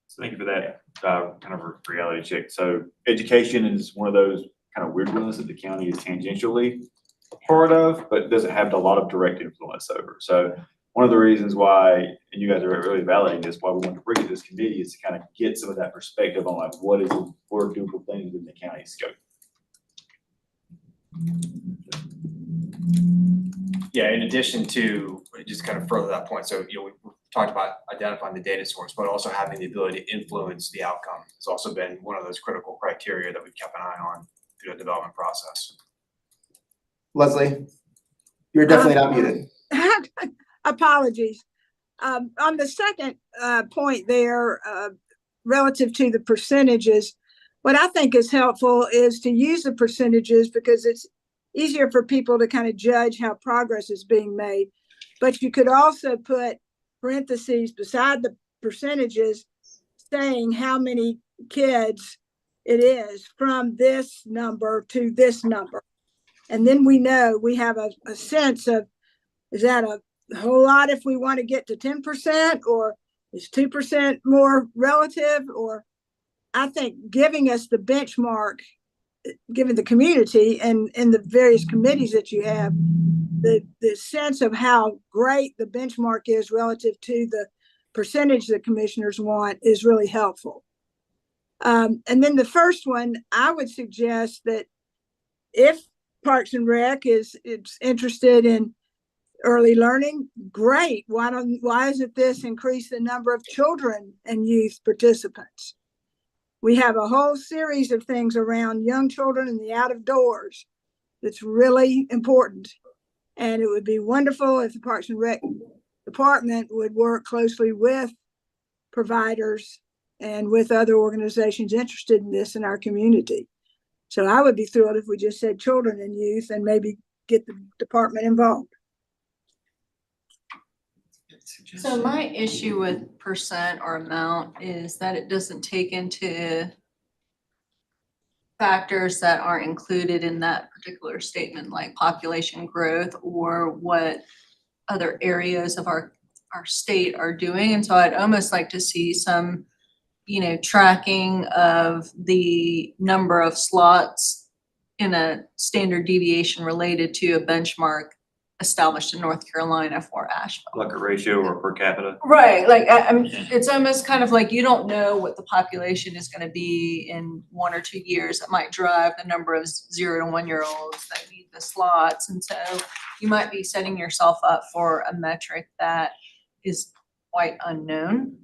So thank you for that, kind of a reality check. So education is one of those kind of weird ones that the county is tangentially part of, but doesn't have a lot of direct influence over. So one of the reasons why, and you guys are really validating this, why we want to bring it to this committee is to kind of get some of that perspective on like what are doable things within the county scope. Yeah, in addition to, just kind of further that point, so, we talked about identifying the data source, but also having the ability to influence the outcome has also been one of those critical criteria that we've kept an eye on through the development process. Leslie, you're definitely not muted. Apologies. On the second point there, relative to the percentages, what I think is helpful is to use the percentages because it's easier for people to kind of judge how progress is being made. But you could also put parentheses beside the percentages saying how many kids it is from this number to this number. And then we know we have a sense of, is that a whole lot if we want to get to 10%, or is 2% more relative? Or I think giving us the benchmark, giving the community and the various committees that you have, the sense of how great the benchmark is relative to the percentage the commissioners want is really helpful. And then the first one, I would suggest that if Parks and Rec is interested in early learning, great. Why isn't this increase the number of children and youth participants? We have a whole series of things around young children and the out of doors that's really important. And it would be wonderful if the Parks and Rec department would work closely with providers and with other organizations interested in this in our community. So I would be thrilled if we just said children and youth and maybe get the department involved. So my issue with percent or amount is that it doesn't take into factors that aren't included in that particular statement, like population growth or what other areas of our state are doing. And so I'd almost like to see some, tracking of the number of slots in a standard deviation related to a benchmark established in North Carolina for Asheville. Like a ratio or per capita? Right, like it's almost kind of like you don't know what the population is gonna be in 1 or 2 years. That might drive the number of 0 to 1 year olds that need the slots. And so you might be setting yourself up for a metric that is quite unknown.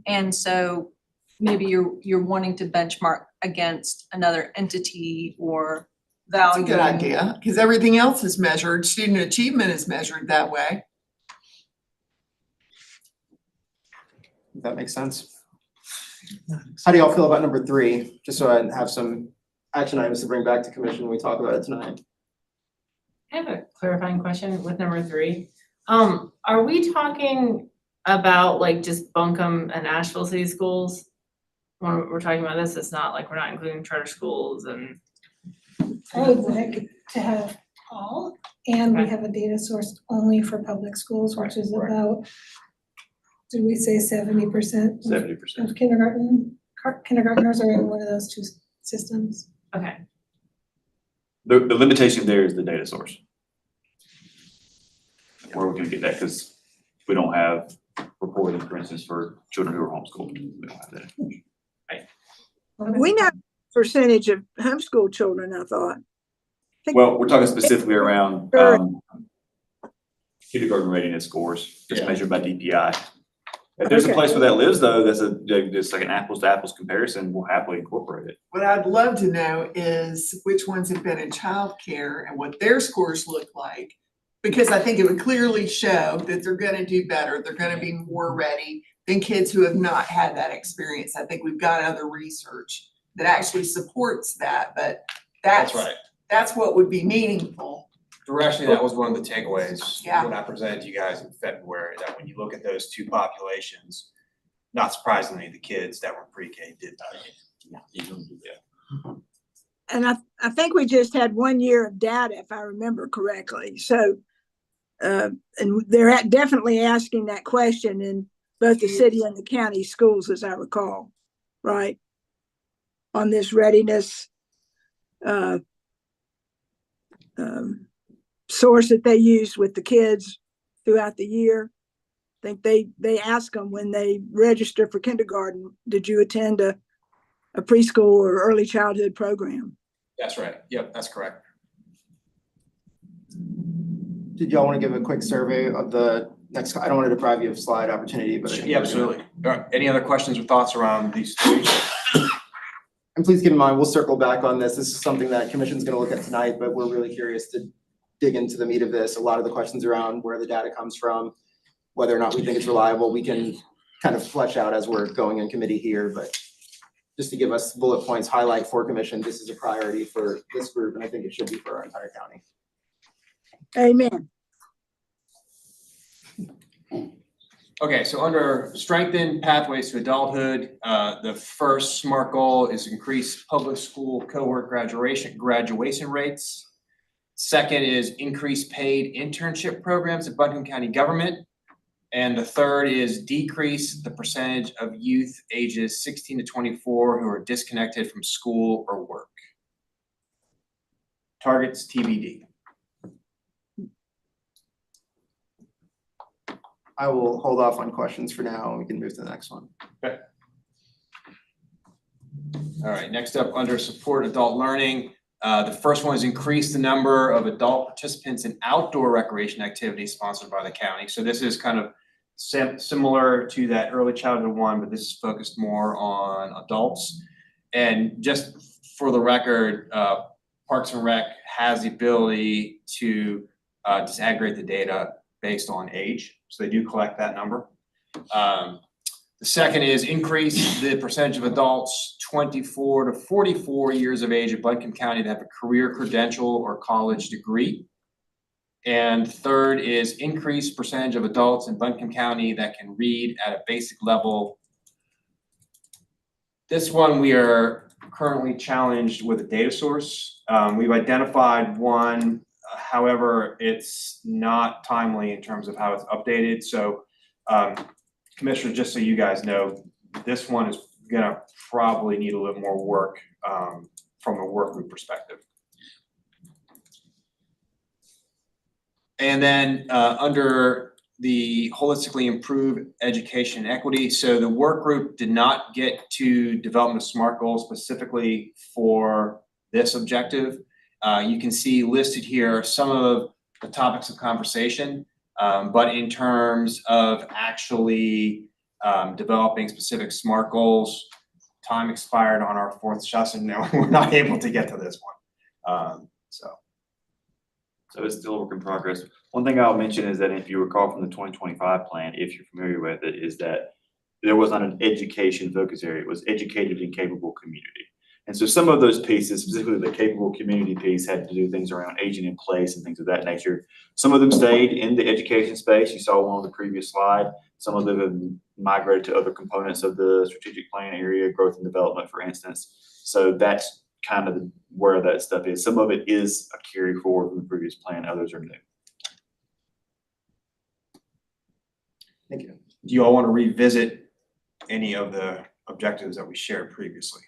And so maybe you're wanting to benchmark against another entity or That's a value. good idea, because everything else is measured, student achievement is measured that way. If that makes sense. How do y'all feel about number 3? Just so I have some action items to bring back to commission when we talk about it tonight. I have a clarifying question with number 3. Are we talking about like just Buncombe and Asheville city schools? When we're talking about this, it's not like we're not including charter schools and. I would like to have all, and we Okay. have a data source only for public schools, which is Right. about, did we say 70%? 70%. Of kindergartners are in one of those two systems. Okay, The limitation there is the data source. Where we're gonna get that, because we don't have reporting, for instance, for children who are homeschooled. We don't have that. We know percentage of homeschool children, I thought. Well, we're talking specifically around Sure. kindergarten readiness scores, just Yeah. measured by DPI. If there's a Okay. place where that lives though, that's like an apples to apples comparison, we'll happily incorporate it. What I'd love to know is which ones have been in childcare and what their scores look like. Because I think it would clearly show that they're gonna do better, they're gonna be more ready than kids who have not had that experience. I think we've got other research that actually supports that, but That's right. that's what would be meaningful. Directionally, that was one of the takeaways Yeah. when I presented to you guys in February, that when you look at those two populations, not surprisingly, the kids that were pre-K did better. And I think we just had 1 year of data, if I remember correctly. So, and they're definitely asking that question in both the city and the county schools, as I recall, right? On this readiness source that they use with the kids throughout the year. I think they ask them when they register for kindergarten, did you attend a preschool or early childhood program? That's right. Yep, that's correct. Did y'all want to give a quick survey of the next, I don't want to deprive you of slide opportunity, but. I think Yeah, we're gonna- absolutely. All right, any other questions or thoughts around these three? And please keep in mind, we'll circle back on this. This is something that commission's gonna look at tonight, but we're really curious to dig into the meat of this. A lot of the questions around where the data comes from, whether or not we think it's reliable, we can kind of flesh out as we're going in committee here, but just to give us bullet points, highlight for commission, this is a priority for this group, and I think it should be for our entire county. Amen. Okay, so under strengthen pathways to adulthood, the first SMART goal is increase public school cohort graduation rates. Second is increase paid internship programs at Buncombe County government. And the third is decrease the percentage of youth ages 16 to 24 who are disconnected from school or work. Targets TBD. I will hold off on questions for now, and we can move to the next one. All right, next up, under support adult learning, the first one is increase the number of adult participants in outdoor recreation activities sponsored by the county. So this is kind of similar to that early childhood one, but this is focused more on adults. And just for the record, Parks and Rec has the ability to disaggregate the data based on age. So they do collect that number. The second is increase the percentage of adults 24 to 44 years of age in Buncombe County that have a career credential or college degree. And third is increase percentage of adults in Buncombe County that can read at a basic level. This one we are currently challenged with a data source. We've identified one, however, it's not timely in terms of how it's updated. So Commissioner, just so you guys know, this one is gonna probably need a little more work from a work group perspective. And then under the holistically improve education and equity. So the work group did not get to development of SMART goals specifically for this objective. You can see listed here some of the topics of conversation, but in terms of actually developing specific SMART goals, time expired on our fourth session. Now we're not able to get to this one. So it's still a work in progress. One thing I'll mention is that if you recall from the 2025 plan, if you're familiar with it, is that there was not an education focus area. It was educated and capable community. And so some of those pieces, specifically the capable community piece, had to do things around aging in place and things of that nature. Some of them stayed in the education space. You saw one on the previous slide. Some of them have migrated to other components of the strategic plan area, growth and development, for instance. So that's kind of where that stuff is. Some of it is a carry forward from the previous plan. Others are new. Thank you. Do you all want to revisit any of the objectives that we shared previously?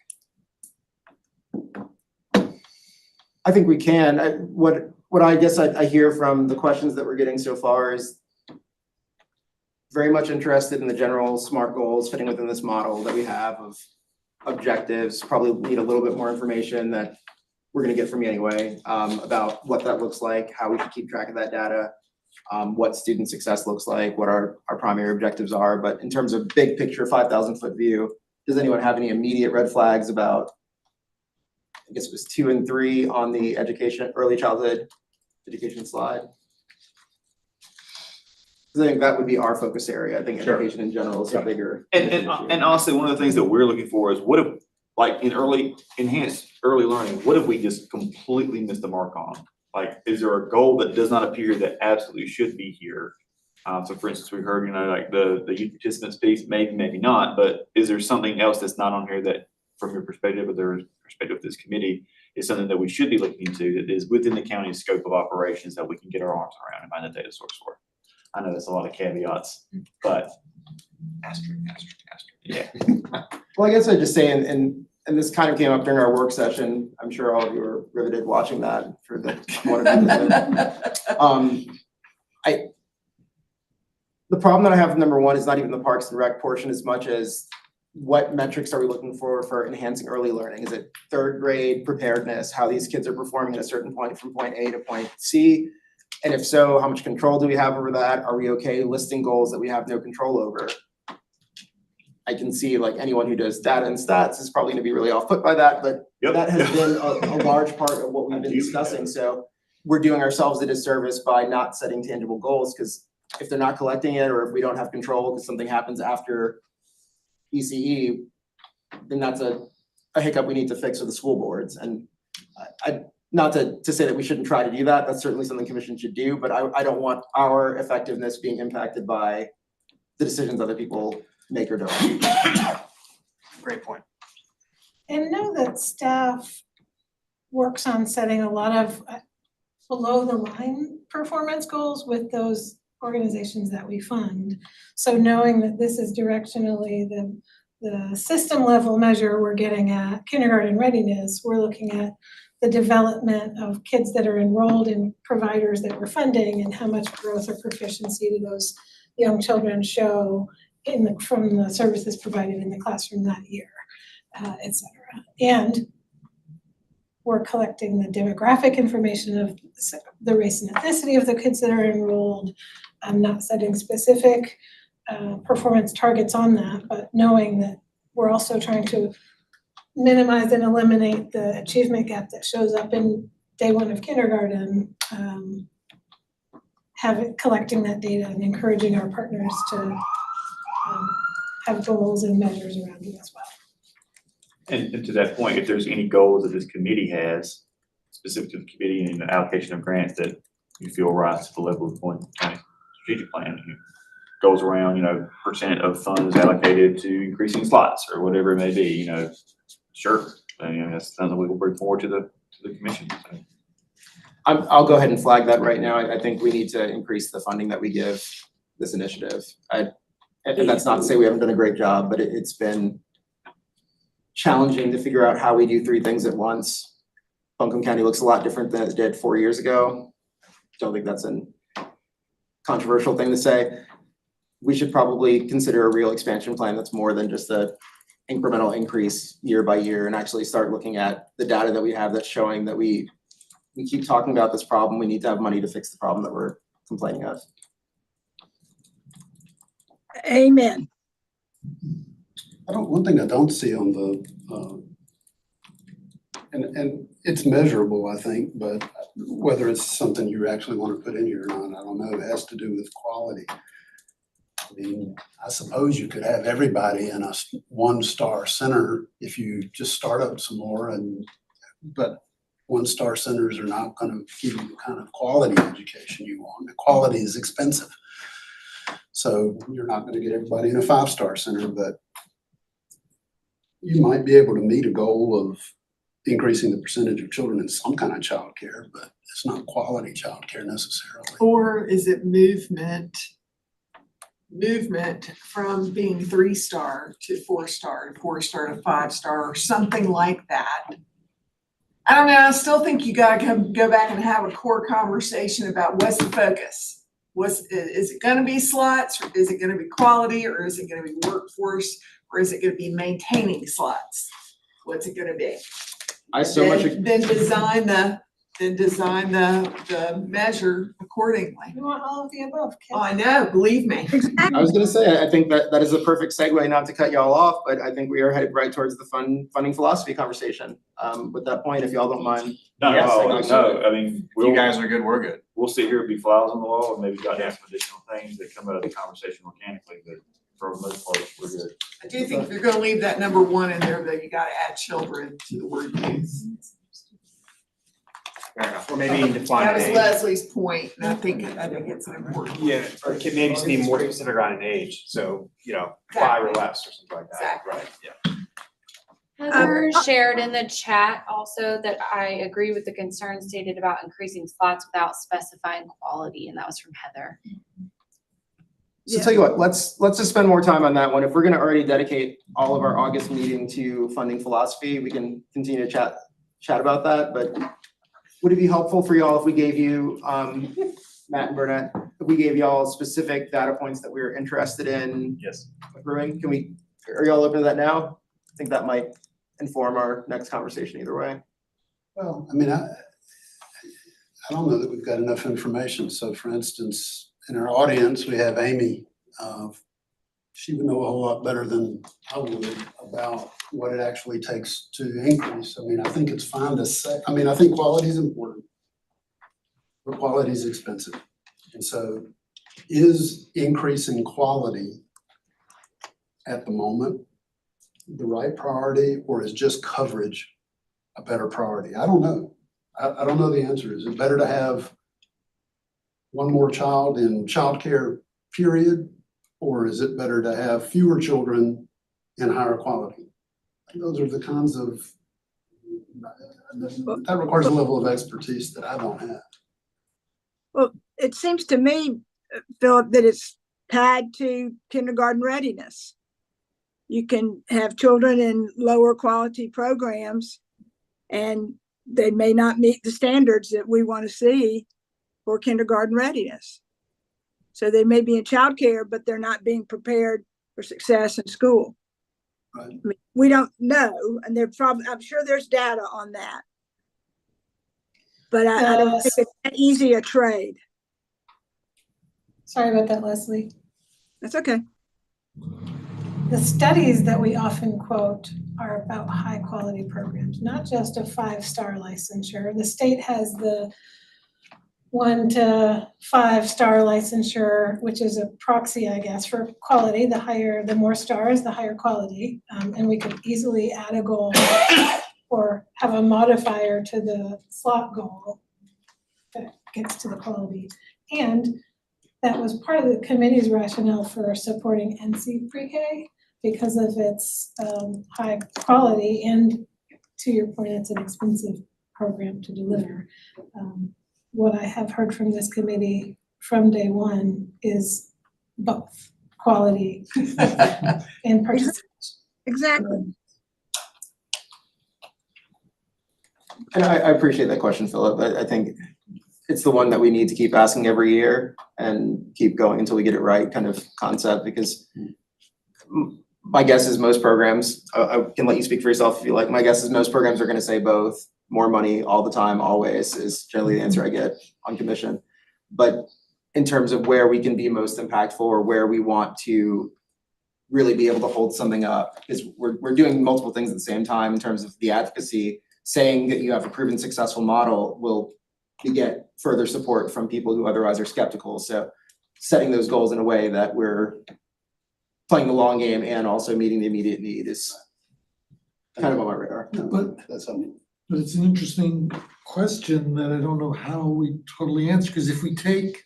I think we can. What I guess I hear from the questions that we're getting so far is very much interested in the general SMART goals fitting within this model that we have of objectives. Probably need a little bit more information that we're gonna get from you anyway, about what that looks like, how we should keep track of that data, what student success looks like, what our primary objectives are. But in terms of big picture, 5,000-foot view, does anyone have any immediate red flags about, I guess it was 2 and 3 on the early childhood education slide? I think that would be our focus area. I think education in general is a bigger. And honestly, one of the things that we're looking for is what if, like in enhanced early learning, what if we just completely missed the mark on? Like, is there a goal that does not appear that absolutely should be here? So for instance, we heard, like the youth participants piece, maybe not, but is there something else that's not on here that, from your perspective, or their perspective of this committee, is something that we should be looking into that is within the county's scope of operations that we can get our arms around and find a data source for? I know that's a lot of caveats, but asterisk. Yeah. Well, I guess I'd just say, and this kind of came up during our work session. I'm sure all of you were riveted watching that for the one of you. The problem that I have with number 1 is not even the Parks and Rec portion as much as what metrics are we looking for enhancing early learning? Is it 3rd grade preparedness, how these kids are performing at a certain point from point A to point C? And if so, how much control do we have over that? Are we okay listing goals that we have no control over? I can see like anyone who does data and stats is probably gonna be really off put by that, but that has been a large part of what we've been discussing. So we're doing ourselves a disservice by not setting tangible goals, because if they're not collecting it, or if we don't have control because something happens after ECE, then that's a hiccup we need to fix with the school boards. And not to say that we shouldn't try to do that. That's certainly something commission should do, but I don't want our effectiveness being impacted by the decisions other people make or don't. Great point. And know that staff works on setting a lot of below the line performance goals with those organizations that we fund. So knowing that this is directionally the system level measure we're getting at kindergarten readiness, we're looking at the development of kids that are enrolled in providers that we're funding and how much growth or proficiency do those young children show from the services provided in the classroom that year, et cetera. And we're collecting the demographic information of the race and ethnicity of the kids that are enrolled. I'm not setting specific performance targets on that, but knowing that we're also trying to minimize and eliminate the achievement gap that shows up in day 1 of kindergarten, collecting that data and encouraging our partners to have goals and measures around it as well. And to that point, if there's any goals that this committee has, specific to the committee and the allocation of grants that you feel rise to the level of the county strategic plan, goes around, percent of funds allocated to increasing slots or whatever it may be, sure. That's something we will bring forward to the commission. So. I'll go ahead and flag that right now. I think we need to increase the funding that we give this initiative. And that's not to say we haven't done a great job, but it's been challenging to figure out how we do 3 things at once. Buncombe County looks a lot different than it did 4 years ago. Don't think that's a controversial thing to say. We should probably consider a real expansion plan that's more than just a incremental increase year by year, and actually start looking at the data that we have that's showing that we keep talking about this problem. We need to have money to fix the problem that we're complaining of. Amen. One thing I don't see on the, and it's measurable, I think, but whether it's something you actually want to put in here or not, I don't know. It has to do with quality. I mean, I suppose you could have everybody in a one-star center if you just start up some more but one-star centers are not gonna give you the kind of quality education you want. The quality is expensive. So you're not gonna get everybody in a five-star center, but you might be able to meet a goal of increasing the percentage of children in some kind of childcare, but it's not quality childcare necessarily. Or is it movement from being 3-star to 4-star to 4-star to 5-star or something like that? I don't know, I still think you gotta go back and have a core conversation about what's the focus. Is it gonna be slots, or is it gonna be quality, or is it gonna be workforce, or is it gonna be maintaining slots? What's it gonna be? I so much. Then design the measure accordingly. You want all of the above, Oh, Kim. I know, believe me. I was gonna say, I think that is a perfect segue, not to cut y'all off, but I think we are headed right towards the funding philosophy conversation. With that point, if y'all don't mind. No, Yes, no, thank you. no, I mean, You guys are good, we're good. we'll sit here and be flies on the wall and maybe jot down some additional things that come out of the conversation organically, but for the most part, we're good. I do think if you're gonna leave that number 1 in there, though, you gotta add children to the word youth. Fair enough, or maybe define That was an age. Leslie's point, and I think it's an important. Yeah, or can maybe just be more specific on an age, so, 5 or less or something like that. Exactly. Right, yeah. Heather shared in the chat also that I agree with the concerns stated about increasing slots without specifying quality, and that was from Heather. So tell you what, let's just spend more time on that one. If we're gonna already dedicate all of our August meeting to funding philosophy, we can continue to chat about that, but would it be helpful for y'all if we gave you, Matt and Burnett, if we gave y'all specific data points that we were interested in Yes. accruing? Are y'all open to that now? I think that might inform our next conversation either way. Well, I mean, I don't know that we've got enough information. So for instance, in our audience, we have Amy. She would know a whole lot better than I would about what it actually takes to increase. I mean, I think it's fine to say, I think quality is important, but quality is expensive. And so is increasing quality at the moment the right priority, or is just coverage a better priority? I don't know. I don't know the answer. Is it better to have one more child in childcare, period? Or is it better to have fewer children and higher quality? Those are the kinds of, that requires a level of expertise that I don't have. Well, it seems to me, Philip, that it's tied to kindergarten readiness. You can have children in lower quality programs and they may not meet the standards that we want to see for kindergarten readiness. So they may be in childcare, but they're not being prepared for success in school. Right. I mean, we don't know, and I'm sure there's data on that. But I don't think it's that easy a trade. Sorry about that, Leslie. That's okay. The studies that we often quote are about high quality programs, not just a 5-star licensure. The state has the 1 to 5-star licensure, which is a proxy, I guess, for quality. The more stars, the higher quality. And we could easily add a goal or have a modifier to the slot goal that gets to the quality. And that was part of the committee's rationale for supporting NC Pre-K because of its high quality, and to your point, it's an expensive program to deliver. What I have heard from this committee from day one is both quality and participation. Exactly. And I appreciate that question, Philip. I think it's the one that we need to keep asking every year and keep going until we get it right kind of concept, because my guess is most programs, I can let you speak for yourself if you like, my guess is most programs are gonna say both. More money all the time, always, is generally the answer I get on commission. But in terms of where we can be most impactful or where we want to really be able to hold something up, because we're doing multiple things at the same time in terms of the advocacy. Saying that you have a proven successful model will get further support from people who otherwise are skeptical. So setting those goals in a way that we're playing the long game and also meeting the immediate need is kind of on my radar. But That's something. But it's an interesting question that I don't know how we totally answer, because if we take,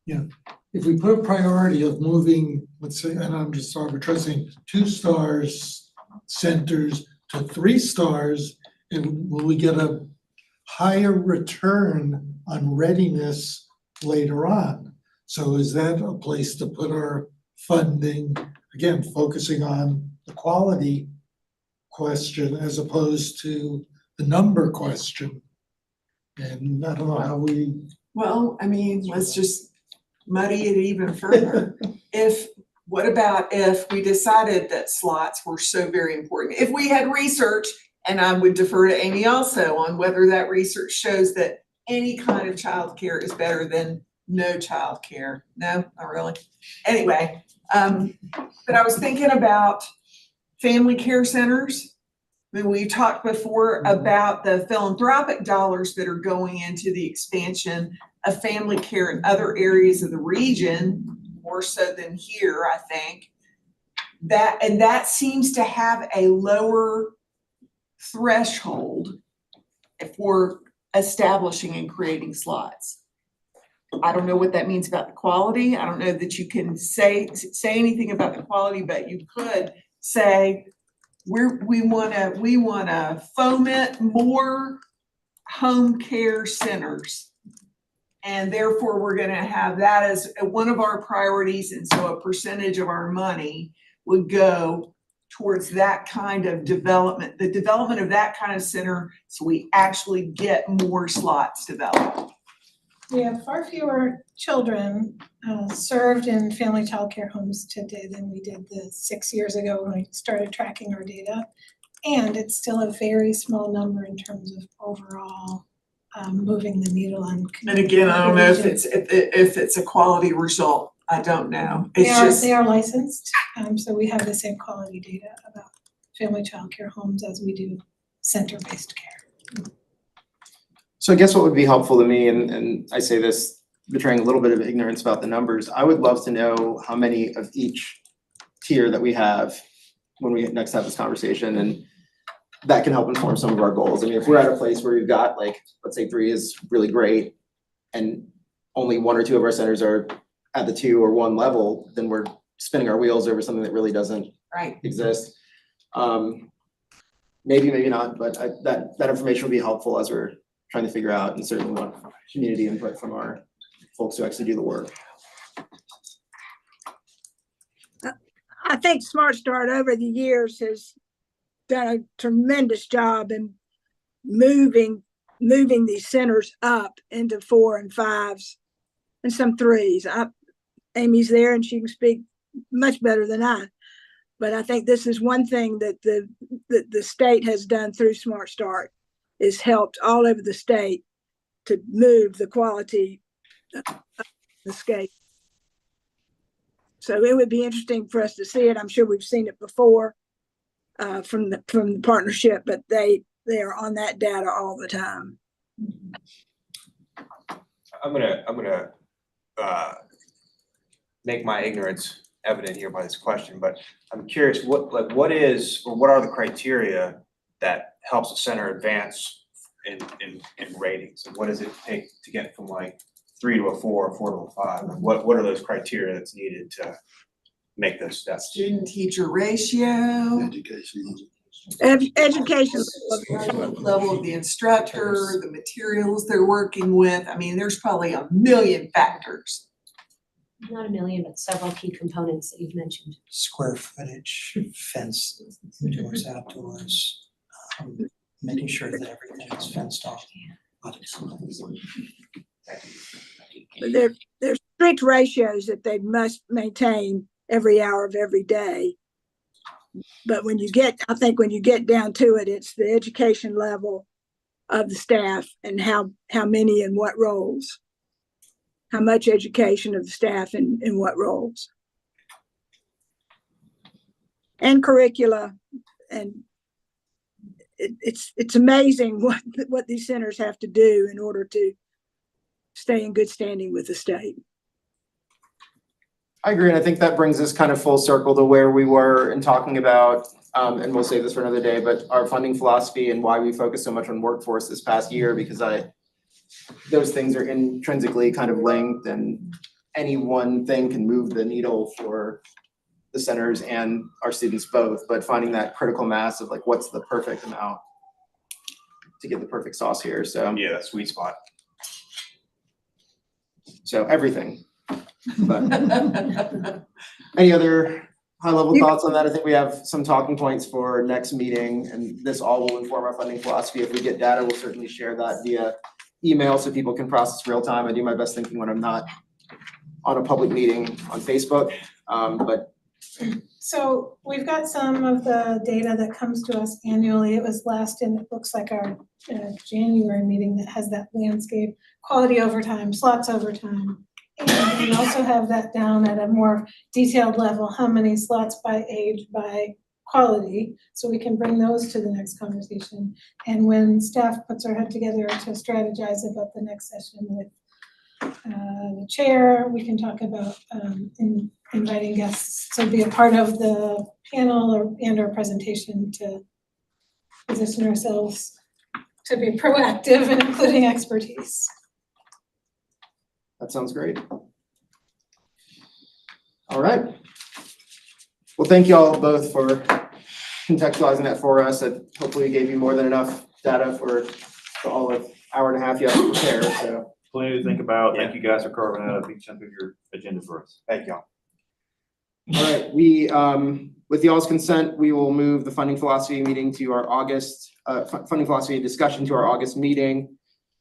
if we put a priority of moving, let's say, and I'm just arbitraging, 2 stars centers to 3 stars, and will we get a higher return on readiness later on? So is that a place to put our funding, again, focusing on the quality question as opposed to the number question? And I don't know how we. Well, I mean, let's just muddy it even further. What about if we decided that slots were so very important? If we had research, and I would defer to Amy also on whether that research shows that any kind of childcare is better than no childcare. No, not really. Anyway, but I was thinking about family care centers. I mean, we talked before about the philanthropic dollars that are going into the expansion of family care in other areas of the region, more so than here, I think. That seems to have a lower threshold for establishing and creating slots. I don't know what that means about the quality. I don't know that you can say anything about the quality, but you could say we wanna foment more home care centers. And therefore, we're gonna have that as one of our priorities, and so a percentage of our money would go towards that kind of development, the development of that kind of center, so we actually get more slots developed. We have far fewer children served in family childcare homes today than we did 6 years ago when we started tracking our data. And it's still a very small number in terms of overall moving the needle on. And again, I don't know if it's a quality result. I don't know. They are licensed, so we have the same quality data about family childcare homes as we do center-based care. So I guess what would be helpful to me, and I say this betraying a little bit of ignorance about the numbers, I would love to know how many of each tier that we have when we next have this conversation, and that can help inform some of our goals. I mean, if we're at a place where we've got, like, let's say 3 is really great, and only 1 or 2 of our centers are at the 2 or 1 level, then we're spinning our wheels over something that really doesn't exist. Maybe not, but that information would be helpful as we're trying to figure out, and certainly want community input from our folks who actually do the work. I think Smart Start over the years has done a tremendous job in moving these centers up into 4 and 5s and some 3s. Amy's there and she can speak much better than I. But I think this is one thing that the state has done through Smart Start, is helped all over the state to move the quality of the scale. So it would be interesting for us to see it. I'm sure we've seen it before from the partnership, but they are on that data all the time. I'm gonna make my ignorance evident here by this question, but I'm curious, what are the criteria that helps a center advance in ratings? And what does it take to get from like 3 to a 4 or 4 to a 5? And what are those criteria that's needed to make those steps? Student teacher ratio. Education. Level of the instructor, the materials they're working with. I mean, there's probably a million factors. Not a million, but several key components that you've mentioned. Square footage, fence, indoors, outdoors, making sure that everything is fenced off. There's strict ratios that they must maintain every hour of every day. But I think when you get down to it, it's the education level of the staff and how many and what roles. How much education of the staff in what roles. And curricula, and it's amazing what these centers have to do in order to stay in good standing with the state. I agree, and I think that brings us kind of full circle to where we were in talking about, and we'll save this for another day, but our funding philosophy and why we focus so much on workforce this past year, because those things are intrinsically kind of linked, and any one thing can move the needle for the centers and our students both, but finding that critical mass of like, what's the perfect amount to get the perfect sauce here, so. Yeah, that sweet spot. So everything, but any other high-level thoughts on that? I think we have some talking points for next meeting, and this all will inform our funding philosophy. If we get data, we'll certainly share that via email so people can process real time. I do my best thinking when I'm not on a public meeting on Facebook, but. So we've got some of the data that comes to us annually. It was last in, it looks like our January meeting that has that landscape, quality overtime, slots overtime. And we also have that down at a more detailed level, how many slots by age, by quality, so we can bring those to the next conversation. And when staff puts our head together to strategize about the next session with the chair, we can talk about inviting guests to be a part of the panel or presentation to position ourselves to be proactive and including expertise. That sounds great. All right. Well, thank you all both for contextualizing that for us. Hopefully we gave you more than enough data for all of hour and a half you have to prepare, so. Plenty to think about. Thank you guys for carving out a big chunk of your agenda for us. Thank y'all. All right, we, with y'all's consent, we will move the funding philosophy meeting to our August, funding philosophy discussion to our August meeting.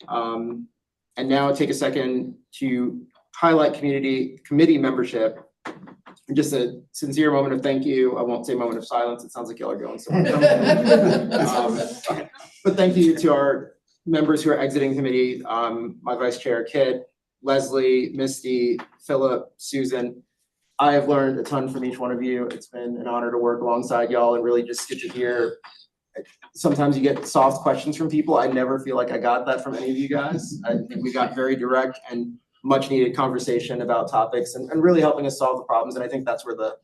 And now take a second to highlight committee membership. Just a sincere moment of thank you. I won't say moment of silence. It sounds like y'all are going somewhere. But thank you to our members who are exiting committee, my vice chair, Kit, Leslie, Misty, Philip, Susan. I have learned a ton from each one of you. It's been an honor to work alongside y'all and really just get to hear. Sometimes you get soft questions from people. I never feel like I got that from any of you guys. I think we got very direct and much needed conversation about topics and really helping us solve the problems. And I think that's where the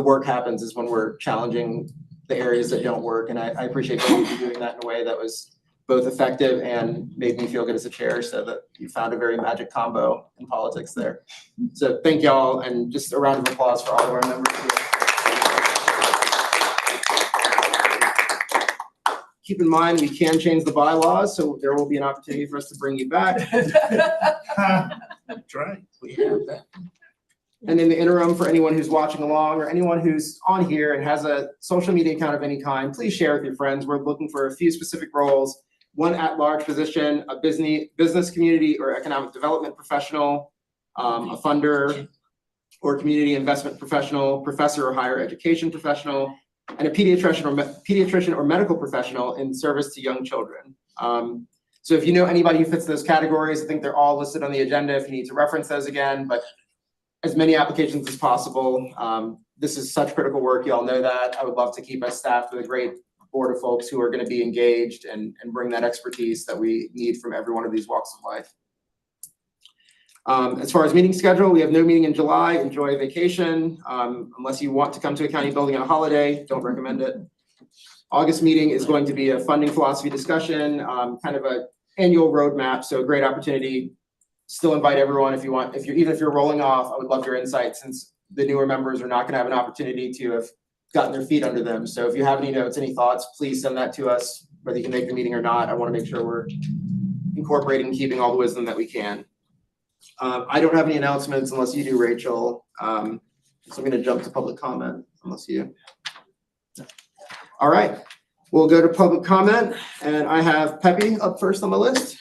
work happens, is when we're challenging the areas that don't work. And I appreciate both of you doing that in a way that was both effective and made me feel good as a chair, so that you found a very magic combo in politics there. So thank y'all, and just a round of applause for all of our members here. Keep in mind, we can change the bylaws, so there will be an opportunity for us to bring you back. That's right, we have that. And in the interim, for anyone who's watching along or anyone who's on here and has a social media account of any kind, please share with your friends. We're looking for a few specific roles: one at-large position, a business community or economic development professional, a funder or community investment professional, professor or higher education professional, and a pediatrician or medical professional in service to young children. So if you know anybody who fits those categories, I think they're all listed on the agenda if you need to reference those again, but as many applications as possible. This is such critical work, you all know that. I would love to keep us staffed with a great board of folks who are going to be engaged and bring that expertise that we need from every one of these walks of life. As far as meeting schedule, we have no meeting in July. Enjoy vacation. Unless you want to come to a county building on a holiday, don't recommend it. August meeting is going to be a funding philosophy discussion, kind of a annual roadmap. So a great opportunity. Still invite everyone if you want. Even if you're rolling off, I would love your insight, since the newer members are not going to have an opportunity to have gotten their feet under them. So if you have any notes, any thoughts, please send that to us, whether you can make the meeting or not. I want to make sure we're incorporating and keeping all the wisdom that we can. I don't have any announcements unless you do, Rachel. So I'm going to jump to public comment unless you. All right, we'll go to public comment, and I have Pepe up first on the list.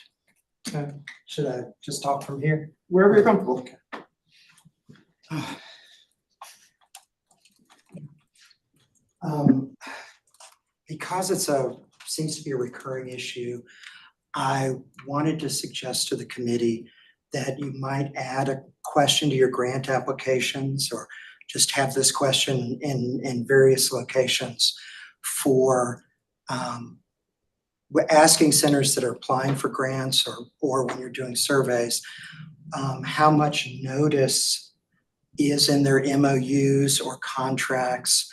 Should I just talk from here? Wherever you're comfortable. Okay. Because seems to be a recurring issue, I wanted to suggest to the committee that you might add a question to your grant applications, or just have this question in various locations for asking centers that are applying for grants or when you're doing surveys, how much notice is in their MOUs or contracts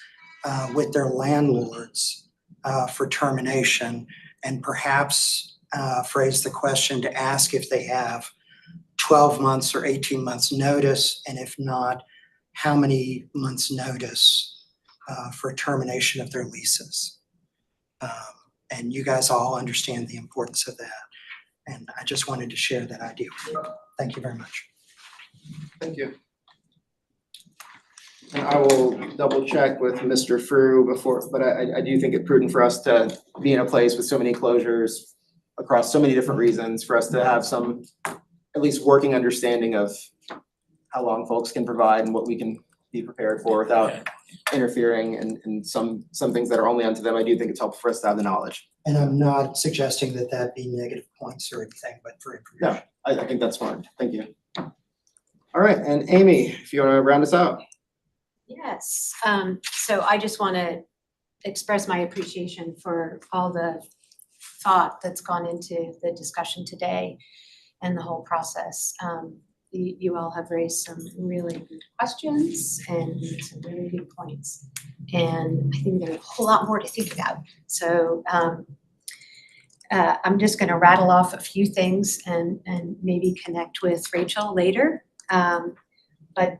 with their landlords for termination, and perhaps phrase the question to ask if they have 12 months or 18 months notice, and if not, how many months notice for termination of their leases. And you guys all understand the importance of that. And I just wanted to share that idea with you. Thank you very much. Thank you. And I will double check with Mr. Frew before, but I do think it prudent for us to be in a place with so many closures across so many different reasons, for us to have some at least working understanding of how long folks can provide and what we can be prepared for without interfering in some things that are only unto them. I do think it's helpful for us to have the knowledge. And I'm not suggesting that that be negative points or anything, but for information. Yeah, I think that's smart. Thank you. All right, and Amy, if you want to round us out. Yes, so I just want to express my appreciation for all the thought that's gone into the discussion today and the whole process. You all have raised some really good questions and some really good points. And I think there's a whole lot more to think about. So I'm just going to rattle off a few things and maybe connect with Rachel later. But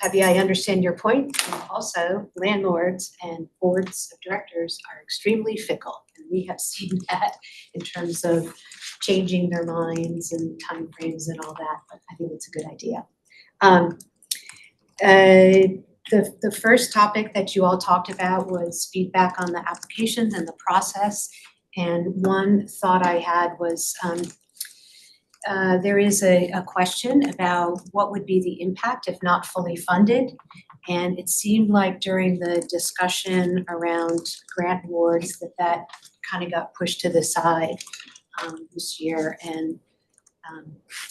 Abby, I understand your point. And also, landlords and boards of directors are extremely fickle. And we have seen that in terms of changing their minds and timeframes and all that. But I think it's a good idea. The first topic that you all talked about was feedback on the applications and the process. And one thought I had was there is a question about what would be the impact if not fully funded. And it seemed like during the discussion around grant awards that kind of got pushed to the side this year. And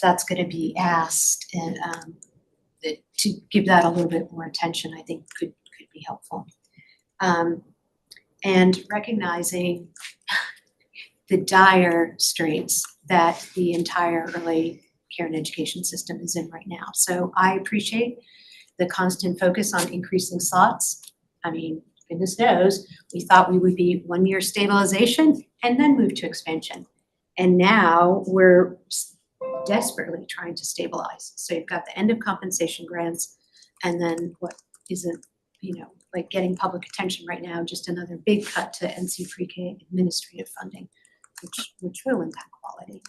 that's going to be asked, and to give that a little bit more attention, I think could be helpful. And recognizing the dire straits that the entire early care and education system is in right now. So I appreciate the constant focus on increasing slots. I mean, goodness knows, we thought we would be 1 year stabilization and then move to expansion. And now we're desperately trying to stabilize. So you've got the end of compensation grants, and then what isn't, like getting public attention right now, just another big cut to NC pre-K administrative funding, which will impact quality.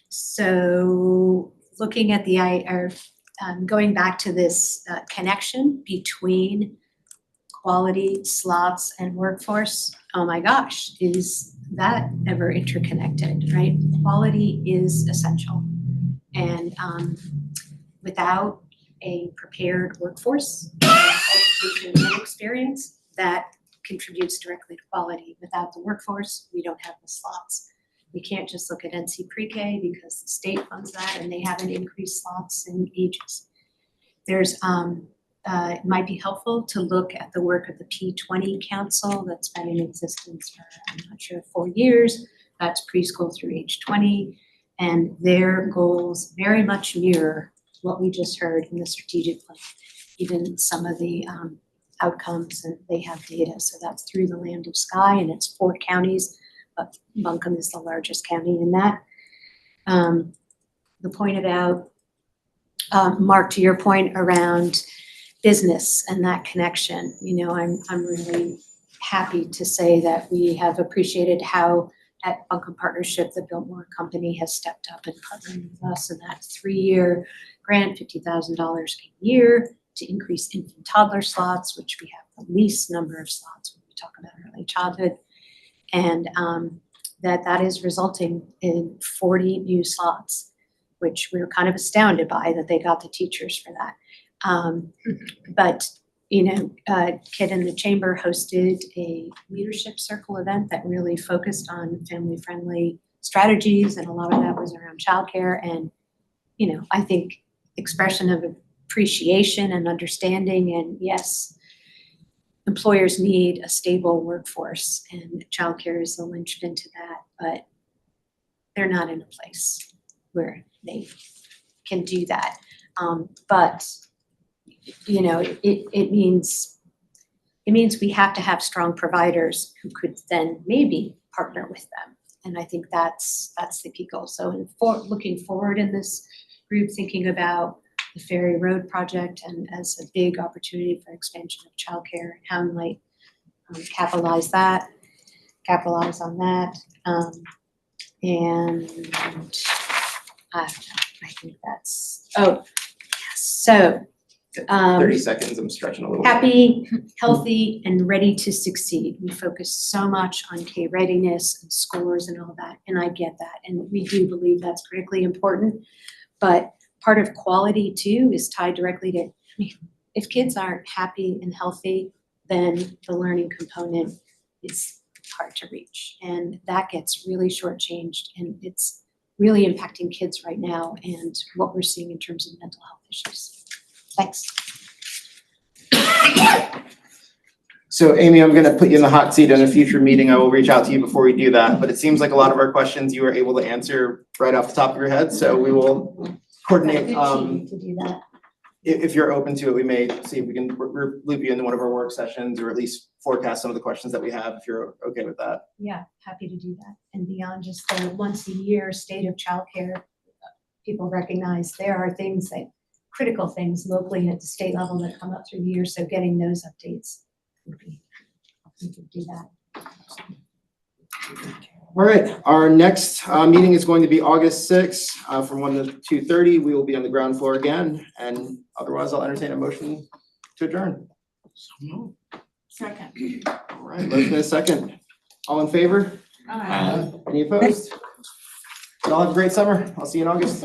So looking at going back to this connection between quality, slots, and workforce, oh my gosh, is that ever interconnected, right? Quality is essential. And without a prepared workforce, education and experience, that contributes directly to quality. Without the workforce, we don't have the slots. We can't just look at NC pre-K because the state funds that and they haven't increased slots in ages. There's, it might be helpful to look at the work of the P20 Council that's been in existence for, I'm not sure, 4 years. That's preschool through age 20. And their goals very much mirror what we just heard in the strategic plan. Even some of the outcomes, and they have data. So that's through the Land of Sky, and it's 4 counties, but Buncombe is the largest county in that. The point about, Mark, to your point around business and that connection, I'm really happy to say that we have appreciated how at Buncombe Partnership, the Biltmore Company has stepped up and partnered with us in that 3-year grant, $50,000 a year to increase infant toddler slots, which we have the least number of slots when we talk about early childhood. And that is resulting in 40 new slots, which we were kind of astounded by that they got the teachers for that. But Kid and the Chamber hosted a leadership circle event that really focused on family-friendly strategies, and a lot of that was around childcare. And, I think expression of appreciation and understanding, and yes, employers need a stable workforce, and childcare is the linchpin to that, but they're not in a place where they can do that. But, you know, it means we have to have strong providers who could then maybe partner with them. And I think that's the key goal. So looking forward in this group, thinking about the Ferry Road project and as a big opportunity for expansion of childcare, how we might capitalize on that. And I think that's, so. 30 seconds, I'm stretching a little bit. Happy, healthy, and ready to succeed. We focus so much on K readiness and scores and all that, and I get that. And we do believe that's critically important. But part of quality too is tied directly to, if kids aren't happy and healthy, then the learning component is hard to reach. And that gets really shortchanged, and it's really impacting kids right now and what we're seeing in terms of mental health issues. Thanks. So Amy, I'm gonna put you in the hot seat in a future meeting. I will reach out to you before we do that, but it seems like a lot of our questions you were able to answer right off the top of your head, so we will coordinate, To do that. if you're open to it, we may see if we can loop you into one of our work sessions, or at least forecast some of the questions that we have, if you're okay with that. Yeah, happy to do that. And beyond just the once a year state of childcare, people recognize there are things that, critical things locally and at the state level that come up through the year. So getting those updates would be, we could do that. All right, our next meeting is going to be August 6th from 1 to 2:30. We will be on the ground floor again, and otherwise I'll entertain a motion to adjourn. Second. All right, motion is second. All in favor? Any opposed? Y'all have a great summer. I'll see you in August.